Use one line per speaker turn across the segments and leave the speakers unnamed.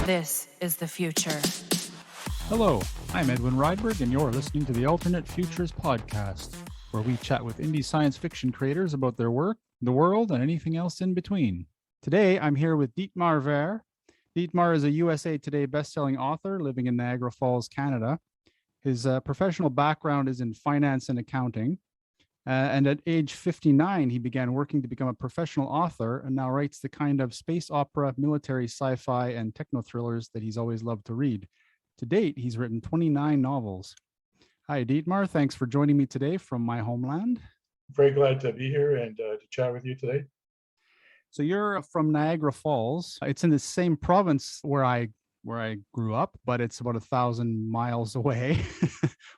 This is the future.
Hello, I'm Edwin Rydberg, and you're listening to the Alternate Futures Podcast, where we chat with indie science fiction creators about their work, the world, and anything else in between. Today, I'm here with Dietmar Wehr. Dietmar is a USA Today bestselling author living in Niagara Falls, Canada. His professional background is in finance and accounting. And at age 59, he began working to become a professional author and now writes the kind of space opera, military sci-fi, and techno thrillers that he's always loved to read. To date, he's written 29 novels. Hi, Dietmar. Thanks for joining me today from my homeland.
Very glad to be here and to chat with you today.
So you're from Niagara Falls. It's in the same province where I grew up, but it's about 1,000 miles away.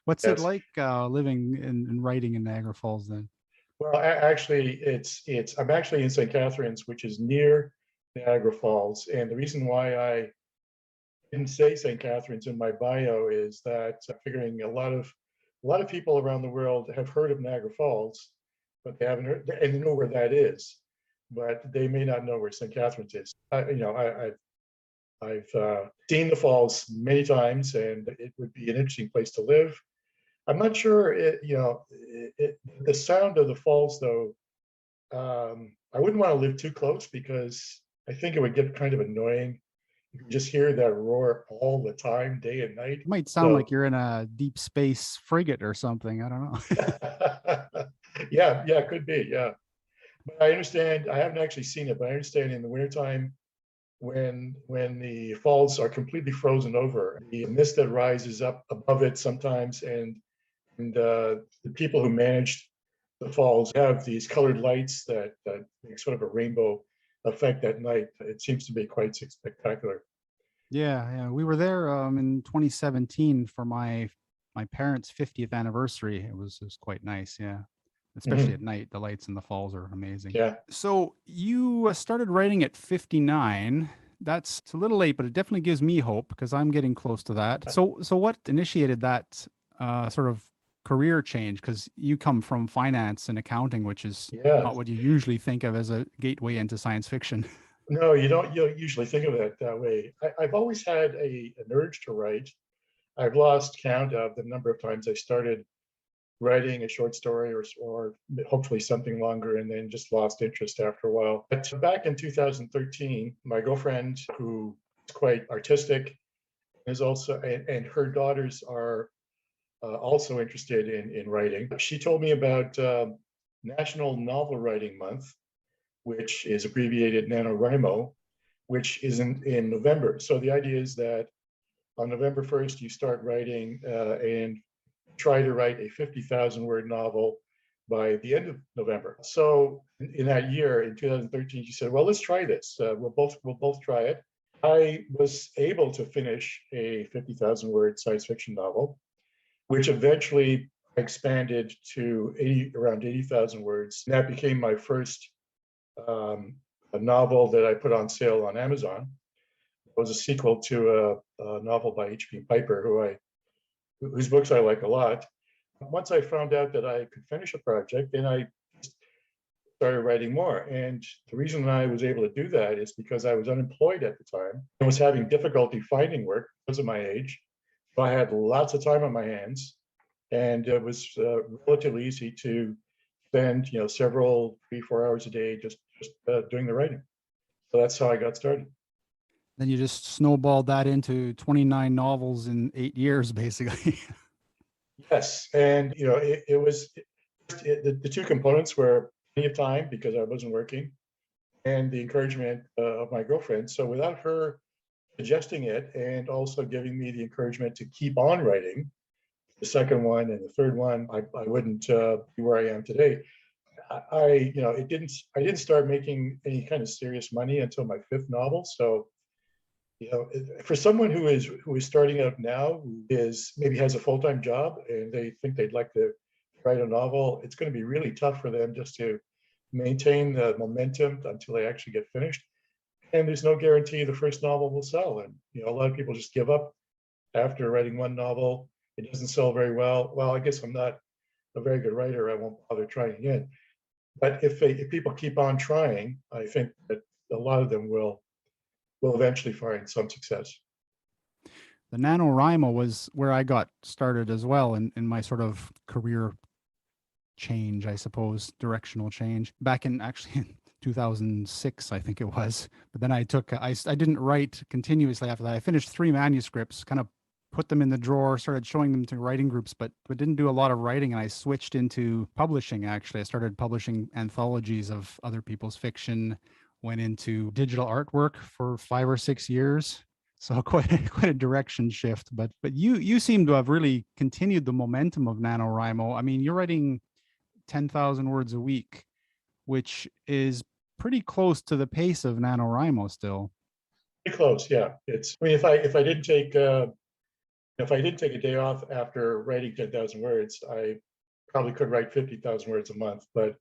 What's it like living and writing in Niagara Falls then?
Well, actually, I'm actually in St. Catharines, which is near Niagara Falls. And the reason why I didn't say St. Catharines in my bio is that I'm figuring a lot of people around the world have heard of Niagara Falls, but they haven't heard, and they know where that is, but they may not know where St. Catharines is. I've seen the falls many times, and it would be an interesting place to live. I'm not sure, the sound of the falls, though, I wouldn't want to live too close because I think it would get kind of annoying. You can just hear that roar all the time, day and night.
It might sound like you're in a deep space frigate or something. I don't know.
Yeah, it could be, yeah. But I understand, I haven't actually seen it, but I understand in the wintertime, when the falls are completely frozen over, the mist that rises up above it sometimes, and the people who manage the falls have these colored lights that make sort of a rainbow effect at night. It seems to be quite spectacular.
Yeah. We were there in 2017 for my parents' 50th anniversary. It was quite nice, yeah. Especially at night, the lights in the falls are amazing.
Yeah.
So you started writing at 59. It's a little late, but it definitely gives me hope because I'm getting close to that. So what initiated that sort of career change? Because you come from finance and accounting, which is not what you usually think of as a gateway into science fiction.
No, you don't usually think of it that way. I've always had an urge to write. I've lost count of the number of times I started writing a short story or hopefully something longer, and then just lost interest after a while. But back in 2013, my girlfriend, who is quite artistic, is also, and her daughters are also interested in writing. She told me about National Novel Writing Month, which is abbreviated NaNoWriMo, which is in November. So the idea is that on November 1st, you start writing and try to write a 50,000 word novel by the end of November. So in that year, in 2013, she said, well, let's try this. We'll both try it. I was able to finish a 50,000 word science fiction novel, which eventually expanded to around 80,000 words. And that became my first a novel that I put on sale on Amazon. It was a sequel to a novel by H.P. Piper, whose books I like a lot. Once I found out that I could finish a project, then I started writing more. And the reason I was able to do that is because I was unemployed at the time and was having difficulty finding work because of my age. So I had lots of time on my hands, and it was relatively easy to spend, several 3-4 hours a day just doing the writing. So that's how I got started.
Then you just snowballed that into 29 novels in 8 years, basically.
Yes, and it was the two components were plenty of time because I wasn't working, and the encouragement of my girlfriend. So without her suggesting it and also giving me the encouragement to keep on writing, the second one and the third one, I wouldn't be where I am today. I didn't start making any kind of serious money until my fifth novel. So for someone who is starting out now, who maybe has a full-time job and they think they'd like to write a novel, it's going to be really tough for them just to maintain the momentum until they actually get finished. And there's no guarantee the first novel will sell. And a lot of people just give up after writing one novel. It doesn't sell very well. Well, I guess I'm not a very good writer. I won't bother trying again. But if people keep on trying, I think that a lot of them will will eventually find some success.
The NaNoWriMo was where I got started as well in my sort of career change, I suppose, directional change back in actually 2006, I think it was. But then I didn't write continuously after that. I finished 3 manuscripts, kind of put them in the drawer, started showing them to writing groups, but didn't do a lot of writing. And I switched into publishing, actually. I started publishing anthologies of other people's fiction, went into digital artwork for 5 or 6 years. So quite a direction shift. But you seem to have really continued the momentum of NaNoWriMo. I mean, you're writing 10,000 words a week, which is pretty close to the pace of NaNoWriMo still.
Pretty close, yeah. It's, I mean, if I didn't take a day off after writing 10,000 words, I probably could write 50,000 words a month. But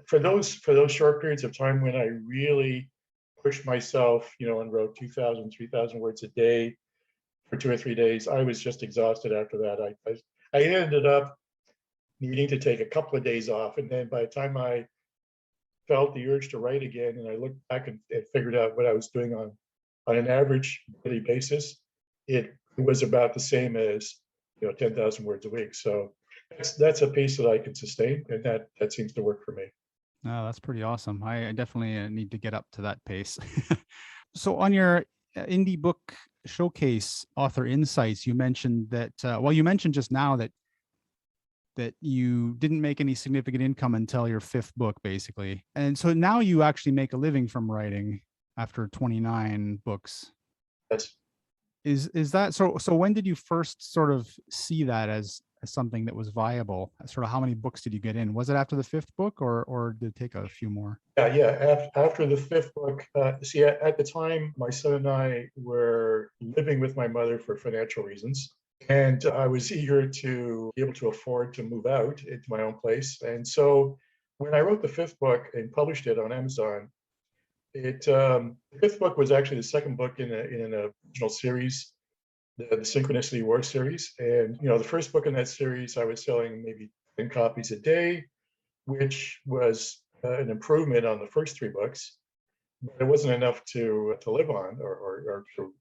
for those short periods of time when I really pushed myself, and wrote 2,000, 3,000 words a day for 2 or 3 days, I was just exhausted after that. I ended up needing to take a couple of days off. And then by the time I felt the urge to write again, and I looked back and figured out what I was doing on an average daily basis, it was about the same as 10,000 words a week. So that's a pace that I can sustain, and that seems to work for me.
Oh, that's pretty awesome. I definitely need to get up to that pace. So on your indie book showcase author insights, you mentioned that, you mentioned just now that you didn't make any significant income until your 5th book, basically. And so now you actually make a living from writing after 29 books.
Yes.
Is that so? So when did you first sort of see that as something that was viable? Sort of how many books did you get in? Was it after the 5th book, or did it take a few more?
Yeah. After the 5th book, see, at the time, my son and I were living with my mother for financial reasons. And I was eager to be able to afford to move out into my own place. And so when I wrote the 5th book and published it on Amazon, the 5th book was actually the 2nd book in an original series, the Synchronicity War series. And the 1st book in that series, I was selling maybe 10 copies a day, which was an improvement on the first 3 books, but it wasn't enough to live on or to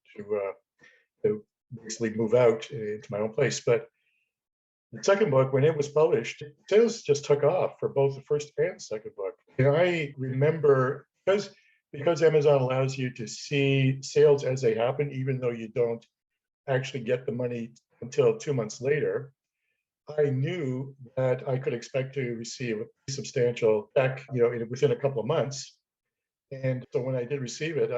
basically move out into my own place. But the 2nd book, when it was published, sales just took off for both the 1st and 2nd book. And I remember, because Amazon allows you to see sales as they happen, even though you don't actually get the money until 2 months later, I knew that I could expect to receive a substantial check, within a couple of months. And so when I did receive it,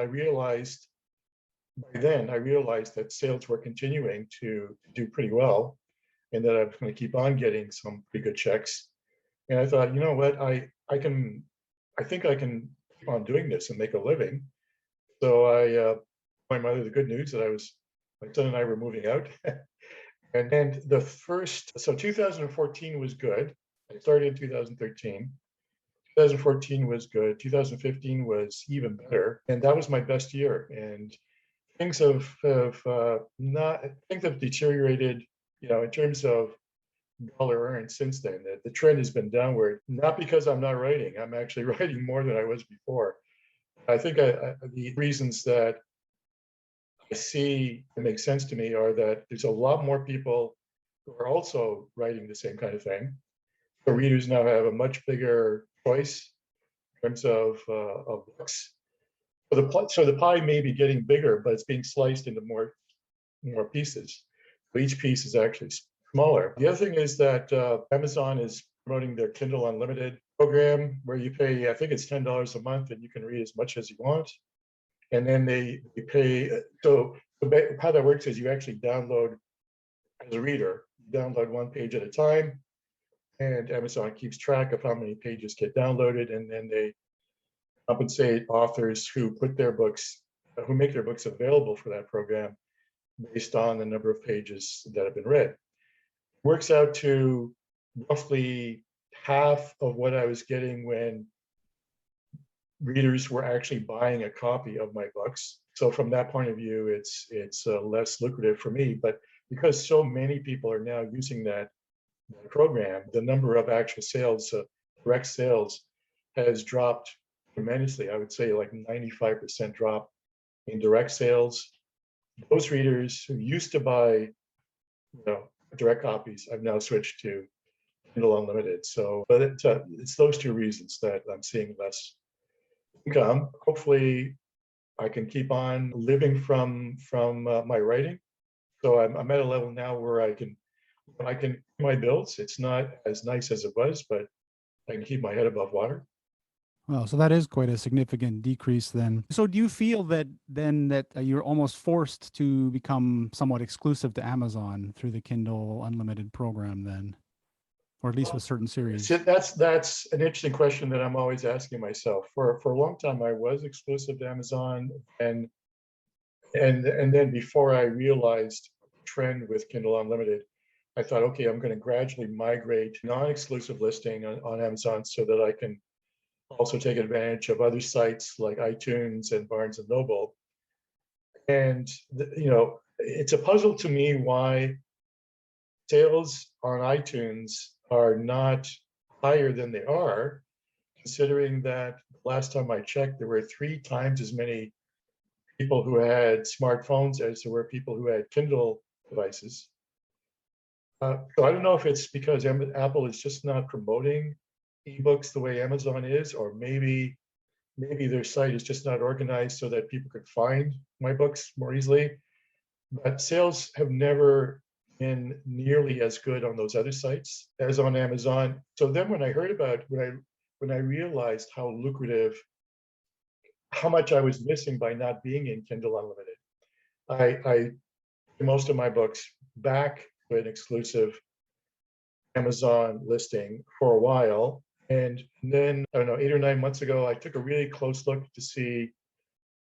by then I realized that sales were continuing to do pretty well, and that I was going to keep on getting some pretty good checks. And I thought, you know what, I think I can keep on doing this and make a living. So I my mother the good news that my son and I were moving out. And then 2014 was good. I started in 2013. 2014 was good. 2015 was even better, and that was my best year. And things have deteriorated, in terms of dollar earned since then. The trend has been downward, not because I'm not writing. I'm actually writing more than I was before. I think the reasons that I see that make sense to me are that there's a lot more people who are also writing the same kind of thing. So readers now have a much bigger choice in terms of books. So the pie may be getting bigger, but it's being sliced into more pieces. So each piece is actually smaller. The other thing is that Amazon is promoting their Kindle Unlimited program, where you pay, I think it's $10 a month, and you can read as much as you want. And then they pay. So how that works is you actually download, as a reader, download 1 page at a time, and Amazon keeps track of how many pages get downloaded, and then they compensate authors who make their books available for that program based on the number of pages that have been read. Works out to roughly half of what I was getting when readers were actually buying a copy of my books. So from that point of view, it's less lucrative for me. But because so many people are now using that program, the number of actual sales, direct sales, has dropped tremendously. I would say like 95% drop in direct sales. Those readers who used to buy, direct copies, I've now switched to Kindle Unlimited. So, but it's those two reasons that I'm seeing less income. Hopefully, I can keep on living from my writing. So I'm at a level now where I can pay my bills. It's not as nice as it was, but I can keep my head above water.
Well, so that is quite a significant decrease then. So do you feel that then that you're almost forced to become somewhat exclusive to Amazon through the Kindle Unlimited program then? Or at least with certain series?
So that's an interesting question that I'm always asking myself. For a long time, I was exclusive to Amazon, and then before I realized the trend with Kindle Unlimited, I thought, okay, I'm going to gradually migrate non-exclusive listing on Amazon so that I can also take advantage of other sites like iTunes and Barnes and Noble. And it's a puzzle to me why sales on iTunes are not higher than they are, considering that last time I checked, there were 3 times as many people who had smartphones as there were people who had Kindle devices. So I don't know if it's because Apple is just not promoting ebooks the way Amazon is, or maybe their site is just not organized so that people could find my books more easily. But sales have never been nearly as good on those other sites as on Amazon. So then when I heard about when I realized how lucrative, how much I was missing by not being in Kindle Unlimited, I most of my books back to an exclusive Amazon listing for a while. And then, I don't know, 8 or 9 months ago, I took a really close look to see,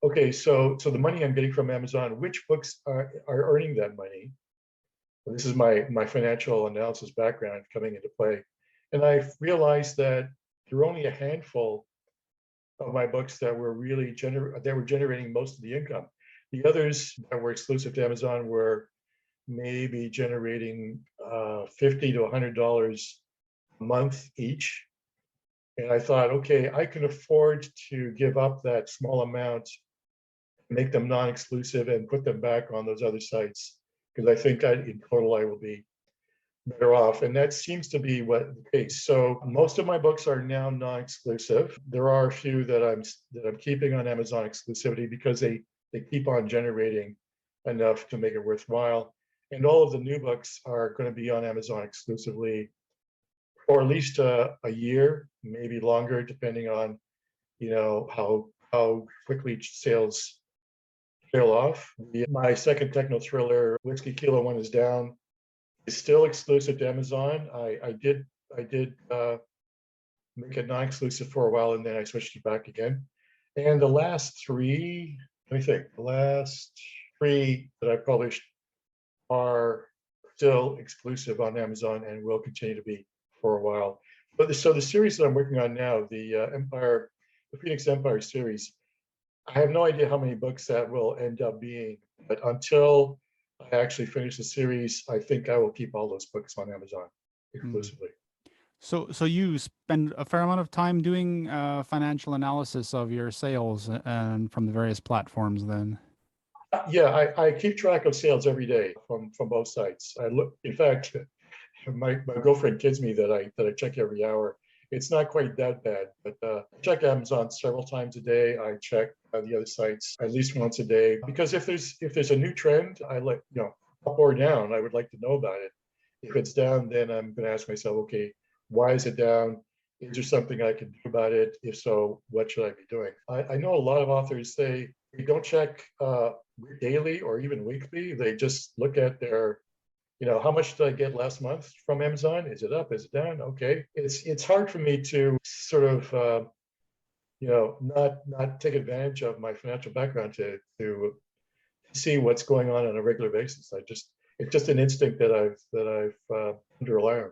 okay, so the money I'm getting from Amazon, which books are earning that money? And this is my financial analysis background coming into play. And I realized that there were only a handful of my books that were really generating most of the income. The others that were exclusive to Amazon were maybe generating $50 to $100 a month each. And I thought, okay, I can afford to give up that small amount, make them non-exclusive, and put them back on those other sites, because I think in total I will be better off. And that seems to be what the case. So most of my books are now non-exclusive. There are a few that I'm keeping on Amazon exclusivity because they keep on generating enough to make it worthwhile. And all of the new books are going to be on Amazon exclusively for at least a year, maybe longer, depending on how quickly sales trail off. My second Techno Thriller, Whiskey Kilo One is Down, is still exclusive to Amazon. I did make it non-exclusive for a while, and then I switched it back again. And the last 3, let me think, the last 3 that I published are still exclusive on Amazon and will continue to be for a while. But so the series that I'm working on now, the Phoenix Empire series, I have no idea how many books that will end up being, but until I actually finish the series, I think I will keep all those books on Amazon exclusively.
So you spend a fair amount of time doing financial analysis of your sales and from the various platforms then?
Yeah, I keep track of sales every day from both sites. I look, in fact, my girlfriend kids me that I check every hour. It's not quite that bad, but I check Amazon several times a day. I check the other sites at least once a day, because if there's a new trend, I like, up or down, I would like to know about it. If it's down, then I'm going to ask myself, okay, why is it down? Is there something I can do about it? If so, what should I be doing? I know a lot of authors, they don't check daily or even weekly. They just look at their, how much did I get last month from Amazon? Is it up? Is it down? Okay. It's hard for me to sort of, not take advantage of my financial background to see what's going on a regular basis. It's just an instinct that I've come to rely on.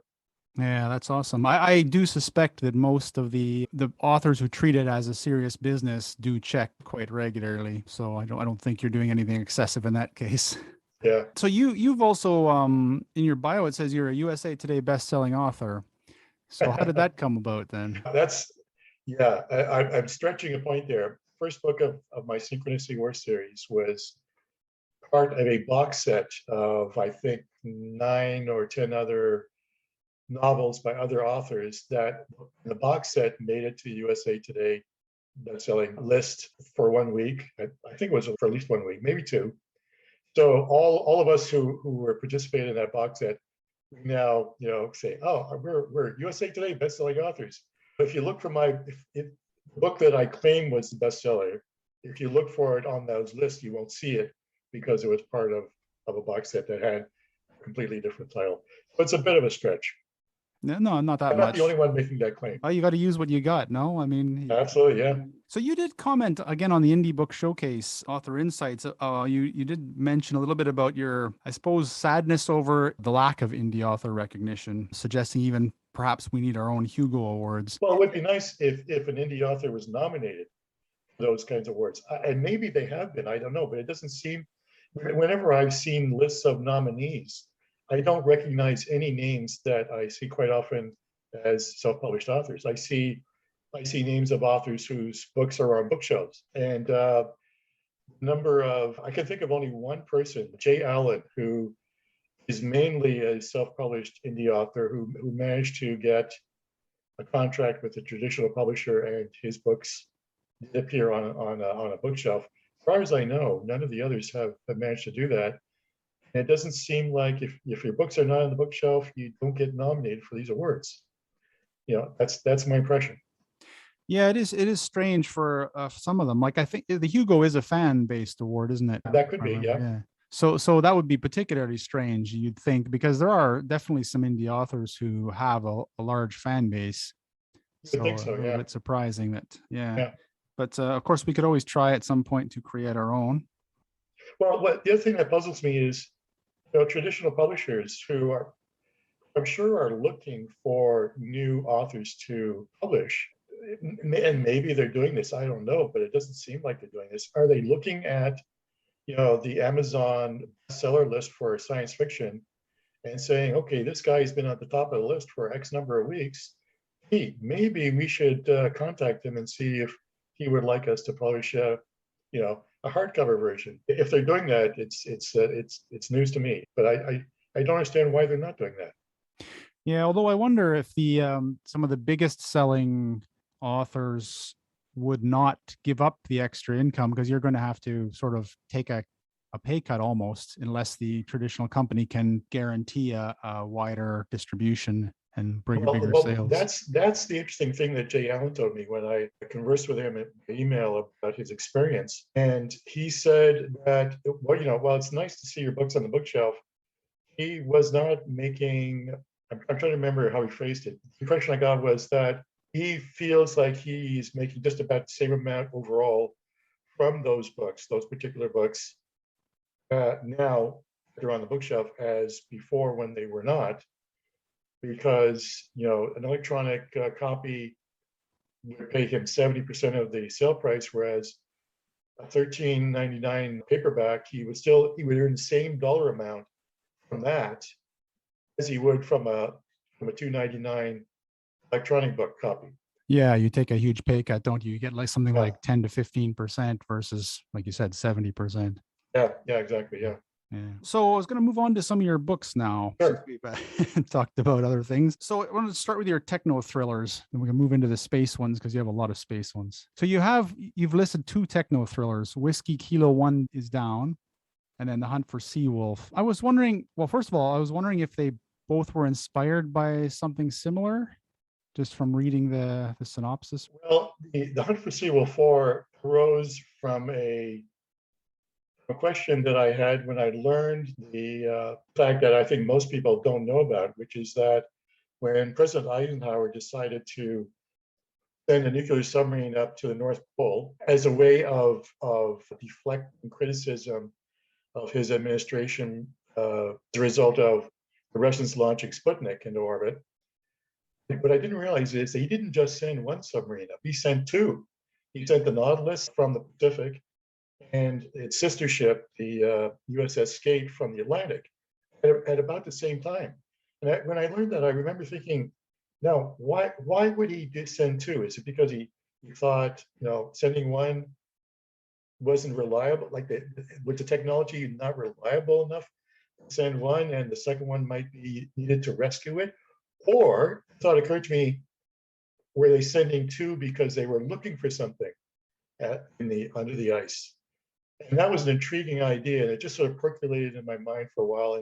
Yeah, that's awesome. I do suspect that most of the authors who treat it as a serious business do check quite regularly. So I don't think you're doing anything excessive in that case.
Yeah.
So you've also in your bio it says you're a USA Today best-selling author. So how did that come about then?
Yeah, I'm stretching a point there. First book of my Synchronicity War series was part of a box set of, I think, 9 or 10 other novels by other authors that the box set made it to USA Today best-selling list for 1 week. I think it was for at least 1 week, maybe two. So all of us who were participating in that box set, we now say, oh, we're USA Today best-selling authors. But if you look for if the book that I claim was the bestseller, if you look for it on those lists, you won't see it because it was part of a box set that had a completely different title. So it's a bit of a stretch.
No, not that
I'm not
much.
the only one making that claim.
Oh, you got to use what you got. No, I mean,
Absolutely, yeah.
So you did comment again on the Indie Book Showcase Author Insights. You did mention a little bit about your, I suppose, sadness over the lack of indie author recognition, suggesting even perhaps we need our own Hugo Awards.
Well, it would be nice if an indie author was nominated for those kinds of awards, and maybe they have been. I don't know, but it doesn't seem. Whenever I've seen lists of nominees, I don't recognize any names that I see quite often as self-published authors. I see names of authors whose books are on bookshelves, and I can think of only one person, Jay Allen, who is mainly a self-published indie author who managed to get a contract with a traditional publisher, and his books did appear on a bookshelf. As far as I know, none of the others have managed to do that. And it doesn't seem like if your books are not on the bookshelf, you don't get nominated for these awards. That's my impression.
Yeah, it is strange for some of them. Like I think the Hugo is a fan-based award, isn't it?
That could be, yeah.
Yeah. So that would be particularly strange, you'd think, because there are definitely some indie authors who have a large fan base.
I think so,
a little
yeah.
bit surprising that, yeah.
Yeah.
But of course, we could always try at some point to create our own.
Well, the other thing that puzzles me is, traditional publishers who I'm sure are looking for new authors to publish. And maybe they're doing this, I don't know, but it doesn't seem like they're doing this. Are they looking at, the Amazon seller list for science fiction and saying, okay, this guy's been at the top of the list for X number of weeks. Hey, maybe we should contact him and see if he would like us to publish a hardcover version. If they're doing that, it's news to me. But I don't understand why they're not doing that.
Yeah, although I wonder if the some of the biggest selling authors would not give up the extra income, because you're going to have to sort of take a pay cut almost, unless the traditional company can guarantee a wider distribution and bring bigger sales.
That's the interesting thing that Jay Allen told me when I conversed with him in email about his experience. And he said that, while it's nice to see your books on the bookshelf, he was not making, I'm trying to remember how he phrased it. The impression I got was that he feels like he's making just about the same amount overall from those particular books, now they're on the bookshelf as before when they were not, because an electronic copy would pay him 70% of the sale price, whereas a $13.99 paperback, he would earn the same dollar amount from that as he would from a $2.99 electronic book copy.
Yeah, you take a huge pay cut, don't you? You get like something like 10 to 15% versus, like you said, 70%.
Yeah, exactly. Yeah.
So I was going to move on to some of your books now.
Sure.
Since we've talked about other things. So I wanted to start with your Techno Thrillers, and we can move into the space ones because you have a lot of space ones. So you've listed 2 Techno Thrillers. Whiskey Kilo 1 is down, and then The Hunt for Seawolf. I was wondering, well, first of all, I was wondering if they both were inspired by something similar, just from reading the synopsis.
Well, the Hunt for Seawolf 4 arose from a question that I had when I learned the fact that I think most people don't know about, which is that when President Eisenhower decided to send a nuclear submarine up to the North Pole as a way of deflecting criticism of his administration as a result of the Russians launching Sputnik into orbit. What I didn't realize is that he didn't just send one submarine up, he sent 2. He sent the Nautilus from the Pacific and its sister ship, the USS Skate, from the Atlantic at about the same time. And when I learned that, I remember thinking, Now, why would he send two? Is it because he thought, sending one wasn't reliable? Like with the technology not reliable enough to send one, and the second one might be needed to rescue it? Or the thought occurred to me, were they sending two because they were looking for something under the ice? And that was an intriguing idea, and it just sort of percolated in my mind for a while.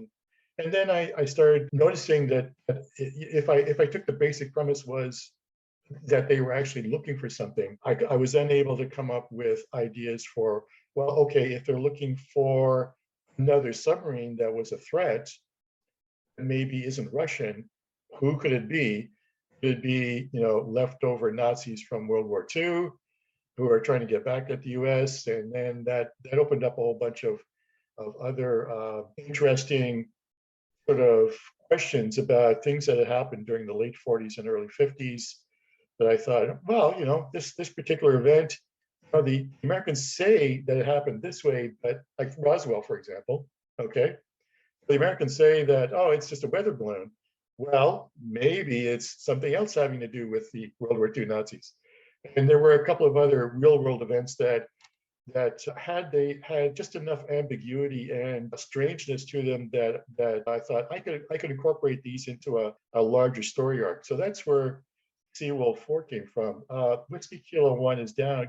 And then I started noticing that if I took the basic premise was that they were actually looking for something, I was then able to come up with ideas for, well, okay, if they're looking for another submarine that was a threat, maybe isn't Russian, who could it be? Could it be, leftover Nazis from World War II who are trying to get back at the US? And then that opened up a whole bunch of other interesting sort of questions about things that had happened during the late 40s and early 50s that I thought, well, this particular event, the Americans say that it happened this way, but like Roswell, for example, okay, the Americans say that, oh, it's just a weather balloon. Well, maybe it's something else having to do with the World War II Nazis. And there were a couple of other real world events that they had just enough ambiguity and strangeness to them that I thought I could incorporate these into a larger story arc. So that's where Seawolf 4 came from. Whiskey Kilo 1 is down,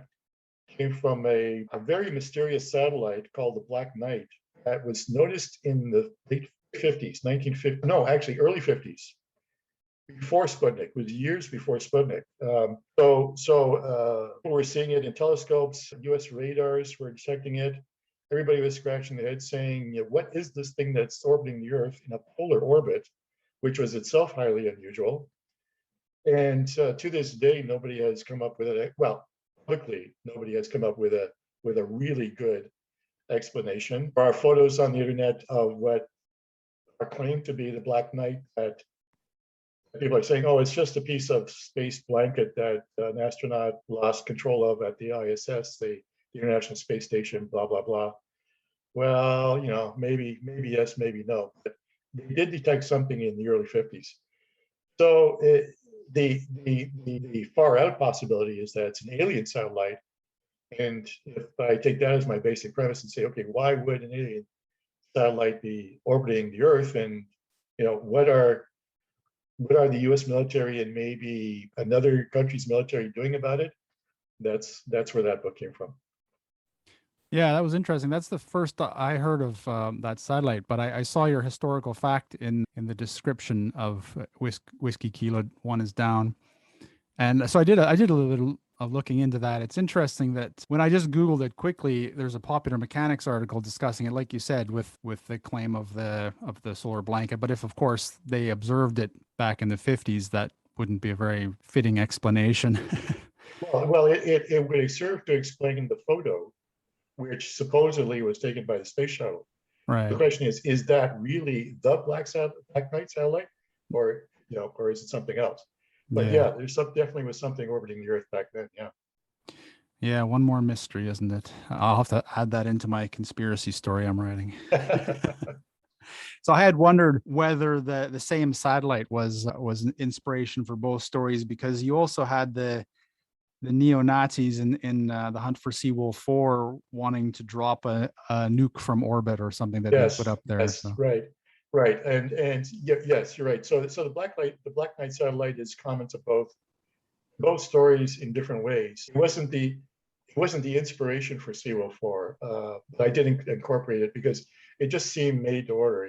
came from a very mysterious satellite called the Black Knight that was noticed in the late 50s, 1950, no, actually early 50s, before Sputnik. It was years before Sputnik. People were seeing it in telescopes, US radars were detecting it. Everybody was scratching their head saying, what is this thing that's orbiting the Earth in a polar orbit, which was itself highly unusual. And to this day, nobody has come up with it. Well, quickly, nobody has come up with a really good explanation. There are photos on the internet of what are claimed to be the Black Knight that people are saying, oh, it's just a piece of space blanket that an astronaut lost control of at the ISS, the International Space Station, blah, blah, blah. Well, maybe yes, maybe no. But they did detect something in the early 50s. So the far out possibility is that it's an alien satellite. And if I take that as my basic premise and say, okay, why would an alien satellite be orbiting the Earth? And what are the U.S. military and maybe another country's military doing about it? That's where that book came from.
Yeah, that was interesting. That's the first I heard of that satellite, but I saw your historical fact in the description of Whiskey Kilo 1 is down. And so I did a little of looking into that. It's interesting that when I just Googled it quickly, there's a Popular Mechanics article discussing it, like you said, with the claim of the solar blanket. But if, of course, they observed it back in the 50s, that wouldn't be a very fitting explanation.
Well, it would serve to explain the photo, which supposedly was taken by the space shuttle.
Right.
The question is that really the Black Knight satellite, or is it something else? But yeah, there's definitely was something orbiting the Earth back then. Yeah.
Yeah, one more mystery, isn't it? I'll have to add that into my conspiracy story I'm writing. So I had wondered whether the same satellite was an inspiration for both stories, because you also had the neo-Nazis in the Hunt for Seawolf 4 wanting to drop a nuke from orbit or something that they put up there.
Yes, so. Right, and yes, you're right. So the Black Knight satellite is common to both stories in different ways. It wasn't the inspiration for Seawolf 4, but I did incorporate it because it just seemed made to order.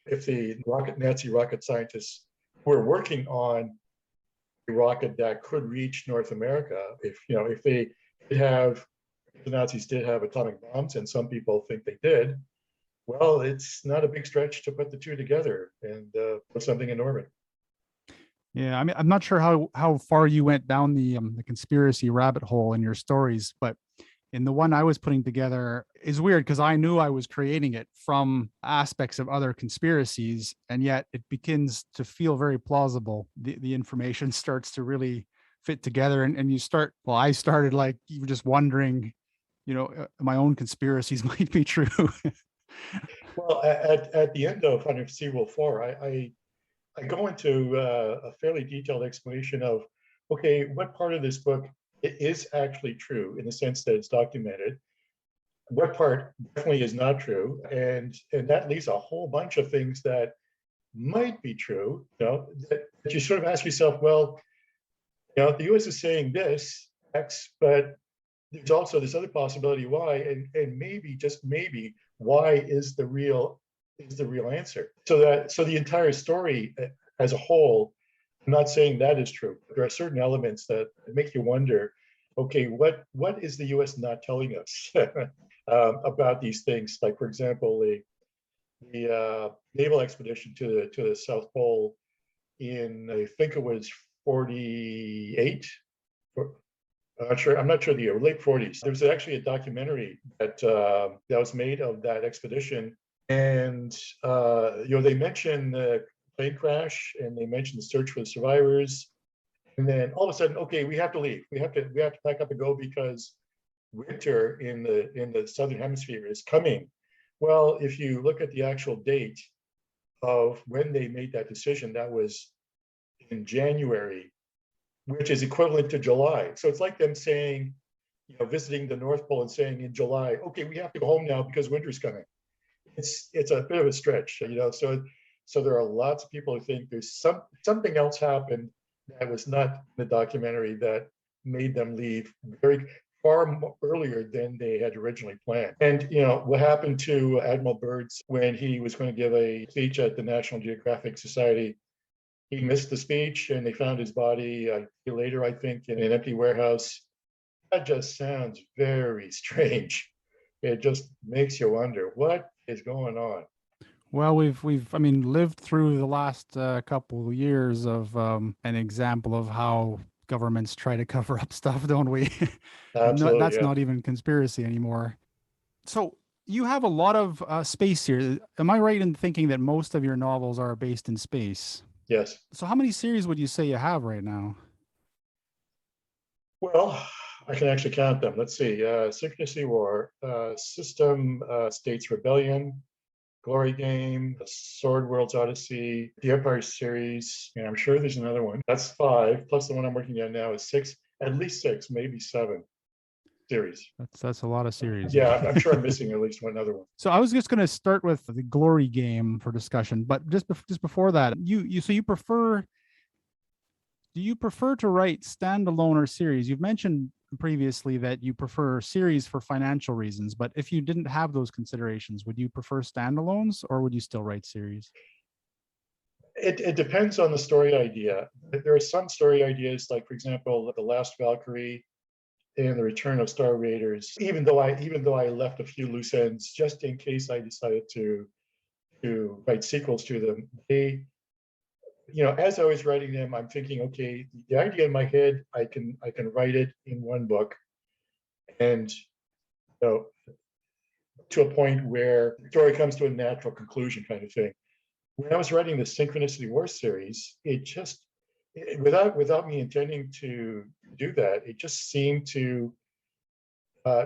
If the Nazi rocket scientists were working on a rocket that could reach North America, if they did have, the Nazis did have atomic bombs, and some people think they did, well, it's not a big stretch to put the two together and put something in orbit.
Yeah, I mean, I'm not sure how far you went down the conspiracy rabbit hole in your stories, but in the one I was putting together is weird because I knew I was creating it from aspects of other conspiracies, and yet it begins to feel very plausible. The information starts to really fit together, and you start. Well, I started like you were just wondering, my own conspiracies might be true.
Well, at the end of Hunt for Seawolf 4, I go into a fairly detailed explanation of, okay, what part of this book is actually true in the sense that it's documented, what part definitely is not true, and that leaves a whole bunch of things that might be true, that you sort of ask yourself, well, the US is saying this X, but there's also this other possibility Y, and maybe, just maybe, Y is the real answer. So the entire story as a whole, I'm not saying that is true. There are certain elements that make you wonder, okay, what is the US not telling us about these things? Like, for example, the naval expedition to the South Pole in, I think it was 48. I'm not sure the year, late 40s. There was actually a documentary that was made of that expedition, and they mention the plane crash and they mention the search for the survivors, and then all of a sudden, okay, we have to leave. We have to pack up and go because winter in the southern hemisphere is coming. Well, if you look at the actual date of when they made that decision, that was in January, which is equivalent to July. So it's like them saying, visiting the North Pole and saying in July, okay, we have to go home now because winter's coming. It's a bit of a stretch, So there are lots of people who think there's something else happened that was not in the documentary that made them leave very far earlier than they had originally planned. And what happened to Admiral Byrd when he was going to give a speech at the National Geographic Society? He missed the speech and they found his body later, I think, in an empty warehouse. That just sounds very strange. It just makes you wonder what is going on.
Well, we've I mean lived through the last couple of years of an example of how governments try to cover up stuff, don't we?
Absolutely,
That's
yeah.
not even conspiracy anymore. So you have a lot of space here. Am I right in thinking that most of your novels are based in space?
Yes.
So how many series would you say you have right now?
Well, I can actually count them. Let's see. Synchronicity War, System States Rebellion, Glory Game, the Sword World's Odyssey, the Empire series, and I'm sure there's another one. That's 5, plus the one I'm working on now is 6, at least 6, maybe 7 series.
That's a lot of series.
Yeah, I'm sure I'm missing at least one other one.
So I was just going to start with the Glory Game for discussion, but just before that, you prefer do you prefer to write standalone or series? You've mentioned previously that you prefer series for financial reasons, but if you didn't have those considerations, would you prefer standalones or would you still write series?
It depends on the story idea. There are some story ideas, like, for example, The Last Valkyrie and The Return of Star Raiders, even though I left a few loose ends just in case I decided to write sequels to them, as I was writing them, I'm thinking, okay, the idea in my head, I can write it in one book, and to a point where the story comes to a natural conclusion, kind of thing. When I was writing the Synchronicity War series, without me intending to do that, it just seemed to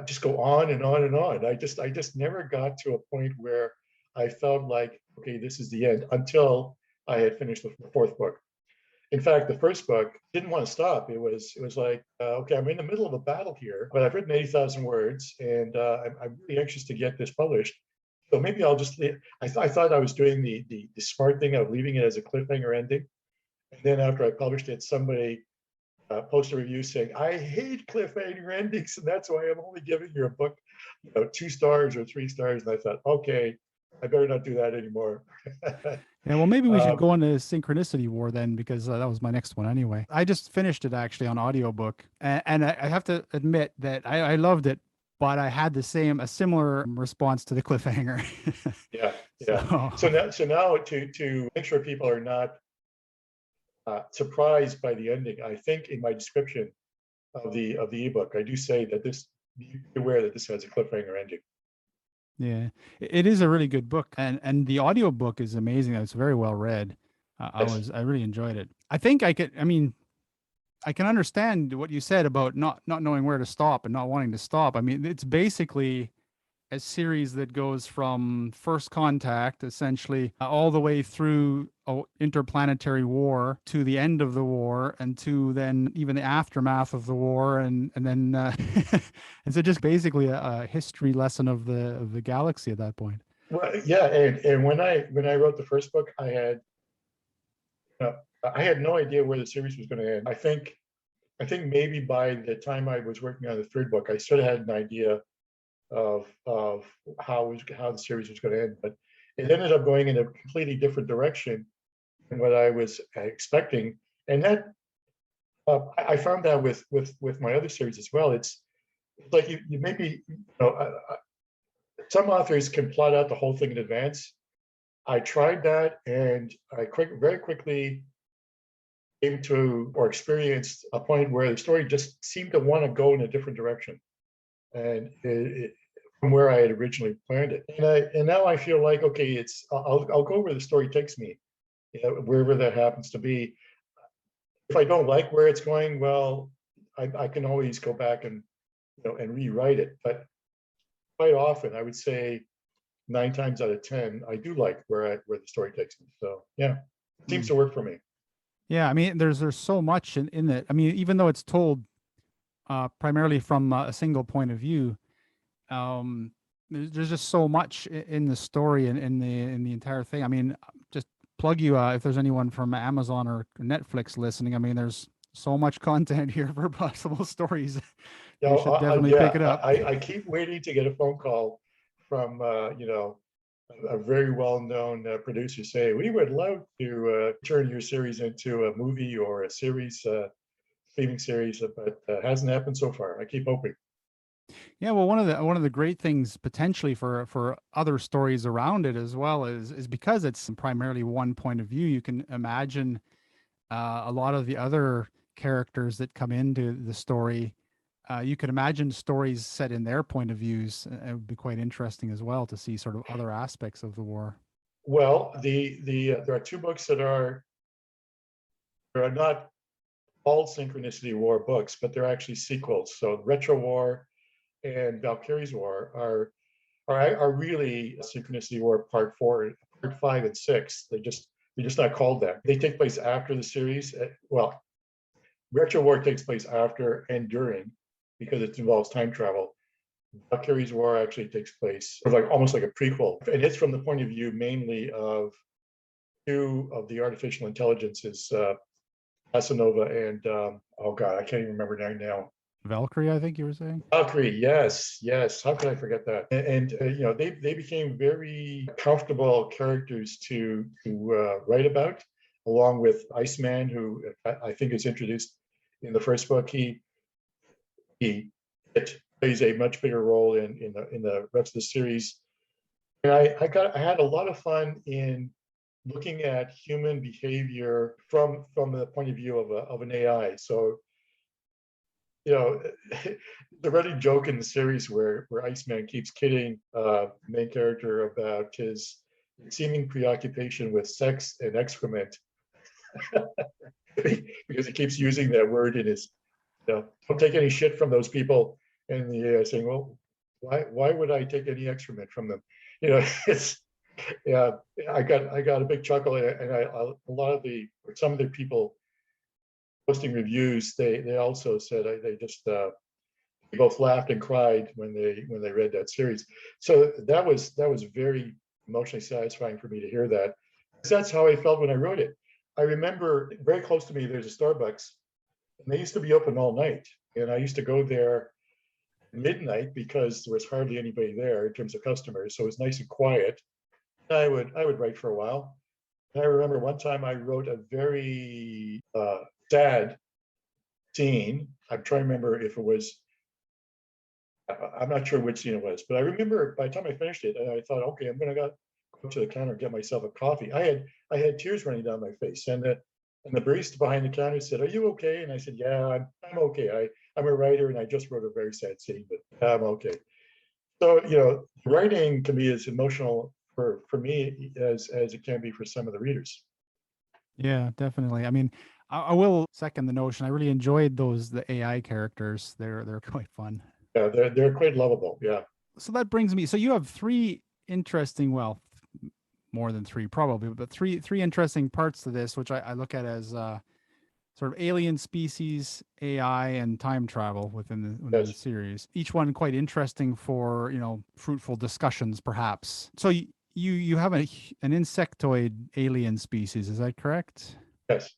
just go on and on and on. I just never got to a point where I felt like, okay, this is the end, until I had finished the 4th book. In fact, the first book didn't want to stop. It was like, okay, I'm in the middle of a battle here, but I've written 80,000 words, and I'm really anxious to get this published. So maybe I'll just leave. I thought I was doing the smart thing of leaving it as a cliffhanger ending. And then after I published it, somebody posted a review saying, I hate cliffhanger endings, and that's why I'm only giving your book 2 stars or 3 stars. And I thought, okay, I better not do that anymore.
Yeah, well, maybe we should go into Synchronicity War then, because that was my next one anyway. I just finished it actually on audiobook, and I have to admit that I loved it, but I had a similar response to the cliffhanger.
Yeah. So now to make sure people are not surprised by the ending, I think in my description of the ebook, I do say that be aware that this has a cliffhanger ending.
Yeah, it is a really good book, and the audiobook is amazing. It's very well read.
Yes.
I really enjoyed it. I think I mean, I can understand what you said about not knowing where to stop and not wanting to stop. I mean, it's basically a series that goes from first contact, essentially, all the way through interplanetary war to the end of the war, and to then even the aftermath of the war, and then and so just basically a history lesson of the galaxy at that point.
Well, yeah, and when I wrote the first book, uh, I had no idea where the series was going to end. I think maybe by the time I was working on the third book, I sort of had an idea of how the series was going to end, but it ended up going in a completely different direction than what I was expecting. And that I found that with my other series as well. It's like you maybe some authors can plot out the whole thing in advance. I tried that, and very quickly came to or experienced a point where the story just seemed to want to go in a different direction, and from where I had originally planned it. And now I feel like, okay, I'll go where the story takes me, wherever that happens to be. If I don't like where it's going, well, I can always go back and and rewrite it. But quite often, I would say 9 times out of 10, I do like where the story takes me. So yeah, it seems to work for me.
Yeah, I mean, there's so much in it. I mean, even though it's told primarily from a single point of view, there's just so much in the story and in the entire thing. I mean, just plug you if there's anyone from Amazon or Netflix listening. I mean, there's so much content here for possible stories.
You
They
know,
should definitely pick
yeah,
it up.
I keep waiting to get a phone call from a very well-known producer say, we would love to turn your series into a movie or a series, streaming series, but hasn't happened so far. I keep hoping.
Yeah, well, one of the great things potentially for other stories around it as well is because it's primarily one point of view. You can imagine a lot of the other characters that come into the story. You could imagine stories set in their point of views. It would be quite interesting as well to see sort of other aspects of the war.
Well, there are two books there are not all Synchronicity War books, but they're actually sequels. So Retro War and Valkyrie's War are really Synchronicity War Part 4, Part 5, and 6. They're just not called that. They take place after the series. Well, Retro War takes place after and during because it involves time travel. Valkyrie's War actually takes place sort of like almost like a prequel, and it's from the point of view mainly of two of the artificial intelligences, Casanova and oh god, I can't even remember now.
Valkyrie, I think you were saying.
Valkyrie, yes, yes. How could I forget that? And they became very comfortable characters to write about, along with Iceman, who I think is introduced in the first book. He it plays a much bigger role in the rest of the series. And I had a lot of fun in looking at human behavior from the point of view of an AI. So you know, the running joke in the series where Iceman keeps kidding the main character about his seeming preoccupation with sex and excrement because he keeps using that word in his, don't take any shit from those people. And the saying, well, why would I take any excrement from them? It's, yeah, I got a big chuckle, and a lot of some of the people posting reviews, they also said they both laughed and cried when they read that series. So that was very emotionally satisfying for me to hear that. That's how I felt when I wrote it. I remember very close to me, there's a Starbucks, and they used to be open all night. And I used to go there at midnight because there was hardly anybody there in terms of customers. So it was nice and quiet. I would write for a while. And I remember one time I wrote a very sad scene. I'm trying to remember if it was, I'm not sure which scene it was, but I remember by the time I finished it, I thought, okay, I'm going to go to the counter and get myself a coffee. I had tears running down my face, and the barista behind the counter said, "Are you okay?" And I said, "Yeah, I'm okay. I'm a writer, and I just wrote a very sad scene, but I'm okay." So writing can be as emotional for me as it can be for some of the readers.
Yeah, definitely. I mean, I will second the notion. I really enjoyed the AI characters. They're quite fun.
Yeah, they're quite lovable. Yeah.
So that brings me. So you have three interesting, well, more than three probably, but three interesting parts to this, which I look at as sort of alien species, AI, and time travel within the
Yes,
series. Each one quite interesting for fruitful discussions, perhaps. So you have an insectoid alien species, is that correct?
yes.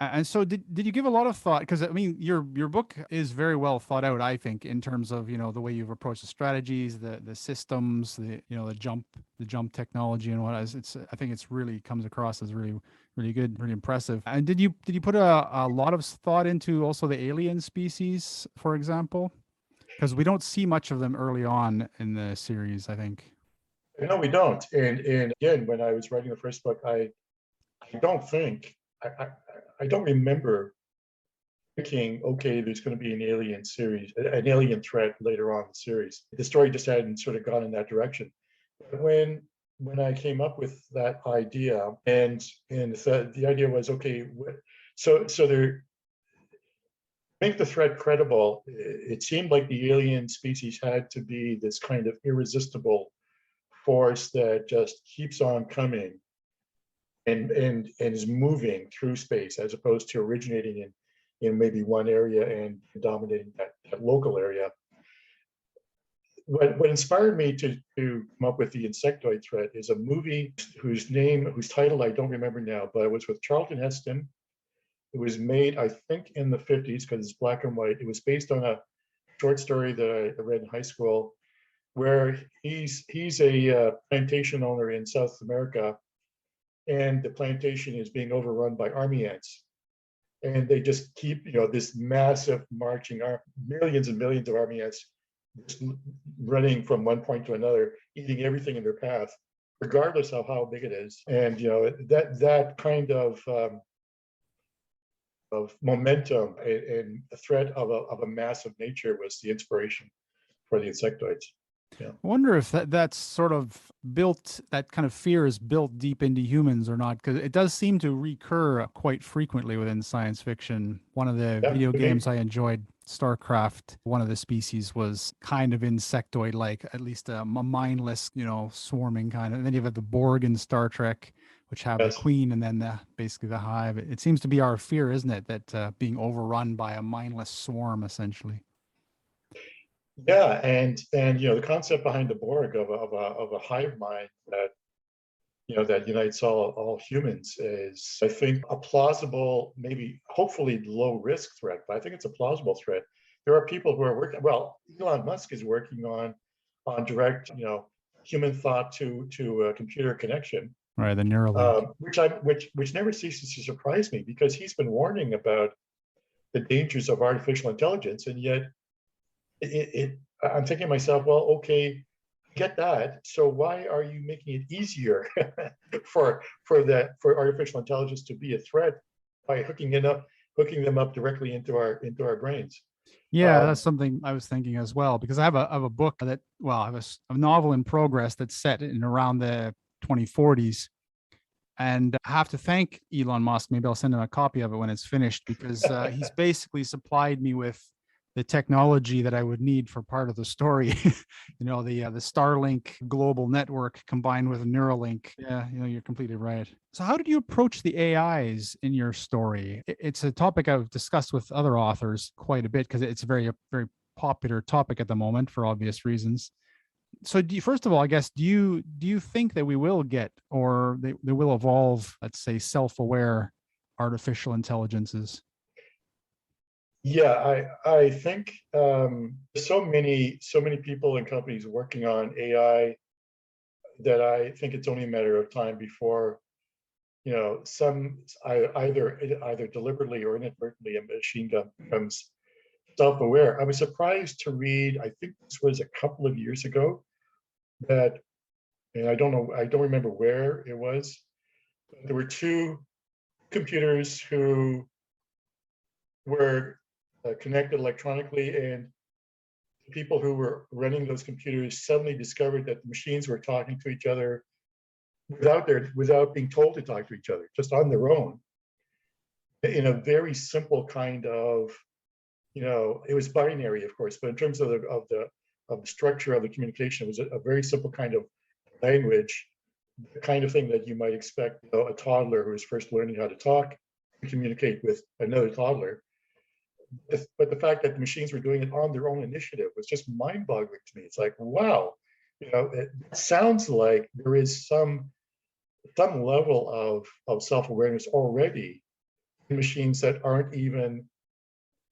And so did you give a lot of thought? Because I mean, your book is very well thought out, I think, in terms of the way you've approached the strategies, the systems, the jump technology and what. It's I think it's really comes across as really good, really impressive. And did you put a lot of thought into also the alien species, for example? Because we don't see much of them early on in the series, I think.
No, we don't. And again, when I was writing the first book, I don't think I don't remember thinking, okay, there's going to be an alien series, an alien threat later on in the series. The story just hadn't sort of gone in that direction. But when I came up with that idea, and the idea was, okay, so there, make the threat credible. It seemed like the alien species had to be this kind of irresistible force that just keeps on coming and is moving through space, as opposed to originating in maybe one area and dominating that local area. What inspired me to come up with the insectoid threat is a movie whose title I don't remember now, but it was with Charlton Heston. It was made, I think, in the 50s because it's black and white. It was based on a short story that I read in high school, where he's a plantation owner in South America, and the plantation is being overrun by army ants. And they just keep, this massive marching, millions and millions of army ants just running from one point to another, eating everything in their path, regardless of how big it is. And that kind of momentum and the threat of a massive nature was the inspiration for the insectoids. Yeah.
I wonder if that's sort of built, that kind of fear is built deep into humans or not, because it does seem to recur quite frequently within science fiction. One of the
Yeah,
video
could be.
games I enjoyed, StarCraft, one of the species was kind of insectoid like, at least a mindless, swarming kind of. And then you have the Borg in Star Trek, which have the
Yes.
queen and then basically the hive. It seems to be our fear, isn't it, that being overrun by a mindless swarm, essentially.
Yeah, and the concept behind the Borg of a hive mind that unites all humans is, I think, a plausible, maybe hopefully low risk threat, but I think it's a plausible threat. There are people who are working. Well, Elon Musk is working on direct, human thought to a computer connection,
Right, the Neuralink.
which never ceases to surprise me, because he's been warning about the dangers of artificial intelligence, and yet I'm thinking to myself, well, okay, get that. So why are you making it easier for artificial intelligence to be a threat by hooking them up directly into our brains?
Yeah, that's
Um,
something I was thinking as well, because I have a book that, well, I have a novel in progress that's set in around the 2040s. And I have to thank Elon Musk. Maybe I'll send him a copy of it when it's finished, because he's basically supplied me with the technology that I would need for part of the story. The Starlink global network combined with Neuralink. Yeah, you're completely right. So how did you approach the AIs in your story? It's a topic I've discussed with other authors quite a bit, because it's a very popular topic at the moment for obvious reasons. So first of all, I guess, do you think that we will get, or they will evolve, let's say, self-aware artificial intelligences?
yeah, I think there's so many people and companies working on AI that I think it's only a matter of time before some either deliberately or inadvertently a machine gun becomes self-aware. I was surprised to read, I think this was a couple of years ago, that, and I don't remember where it was, but there were two computers who were connected electronically, and the people who were running those computers suddenly discovered that the machines were talking to each other without being told to talk to each other, just on their own, in a very simple kind of, it was binary, of course, but in terms of the of the structure of the communication. It was a very simple kind of language, the kind of thing that you might expect, a toddler who is first learning how to talk to communicate with another toddler. But the fact that the machines were doing it on their own initiative was just mind-boggling to me. It's like, wow, it sounds like there is some level of self-awareness already in machines that aren't even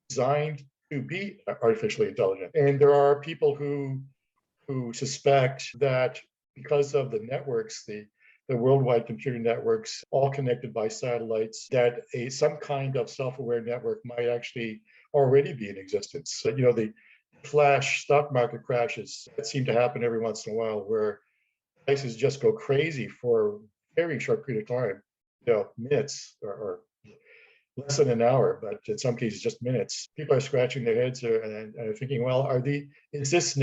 designed to be artificially intelligent. And there are people who suspect that because of the networks, the worldwide computer networks, all connected by satellites, that some kind of self-aware network might actually already be in existence. So, the flash stock market crashes that seem to happen every once in a while, where prices just go crazy for a very short period of time, minutes or less than an hour, but in some cases just minutes. People are scratching their heads and are thinking, well, is this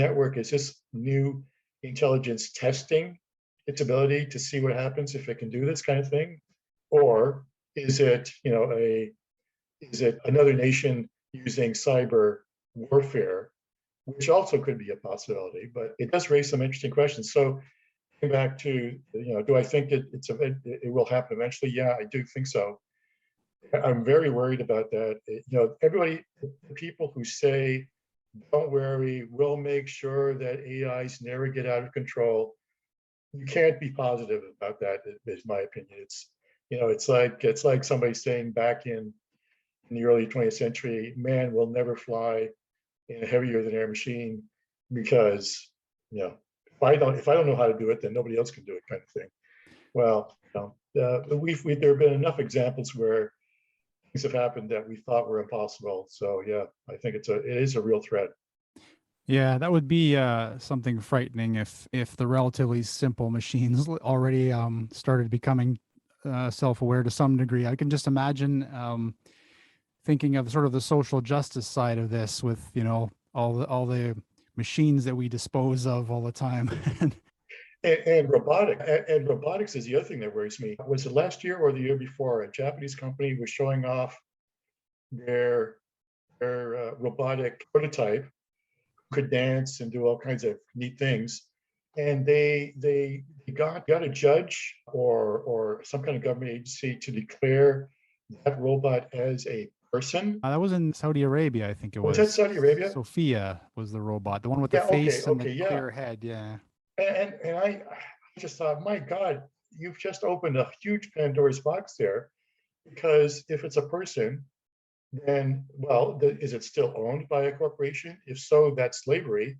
new intelligence testing its ability to see what happens if it can do this kind of thing? Or is it, is it another nation using cyber warfare, which also could be a possibility, but it does raise some interesting questions. So back to, do I think it will happen eventually? Yeah, I do think so. I'm very worried about that. Everybody, the people who say, don't worry, we'll make sure that AIs never get out of control. You can't be positive about that, is my opinion. It's like somebody saying back in the early 20th century, man will never fly in a heavier than air machine because, if I don't know how to do it, then nobody else can do it, kind of thing. Well, there have been enough examples where things have happened that we thought were impossible. So yeah, I think it is a real threat.
Yeah, that would be something frightening if the relatively simple machines already started becoming self-aware to some degree. I can just imagine thinking of sort of the social justice side of this with all the machines that we dispose of all the time.
And robotics is the other thing that worries me. Was it last year or the year before? A Japanese company was showing off their robotic prototype, could dance and do all kinds of neat things, and they got a judge or some kind of government agency to declare that robot as a person.
That was in Saudi Arabia, I think it
Was that
was.
Saudi Arabia?
Sophia was the robot, the one with the
Yeah. Okay.
face and the
Yeah.
clear head. Yeah.
And I just thought, my God, you've just opened a huge Pandora's box there, because if it's a person, then, well, is it still owned by a corporation? If so, that's slavery.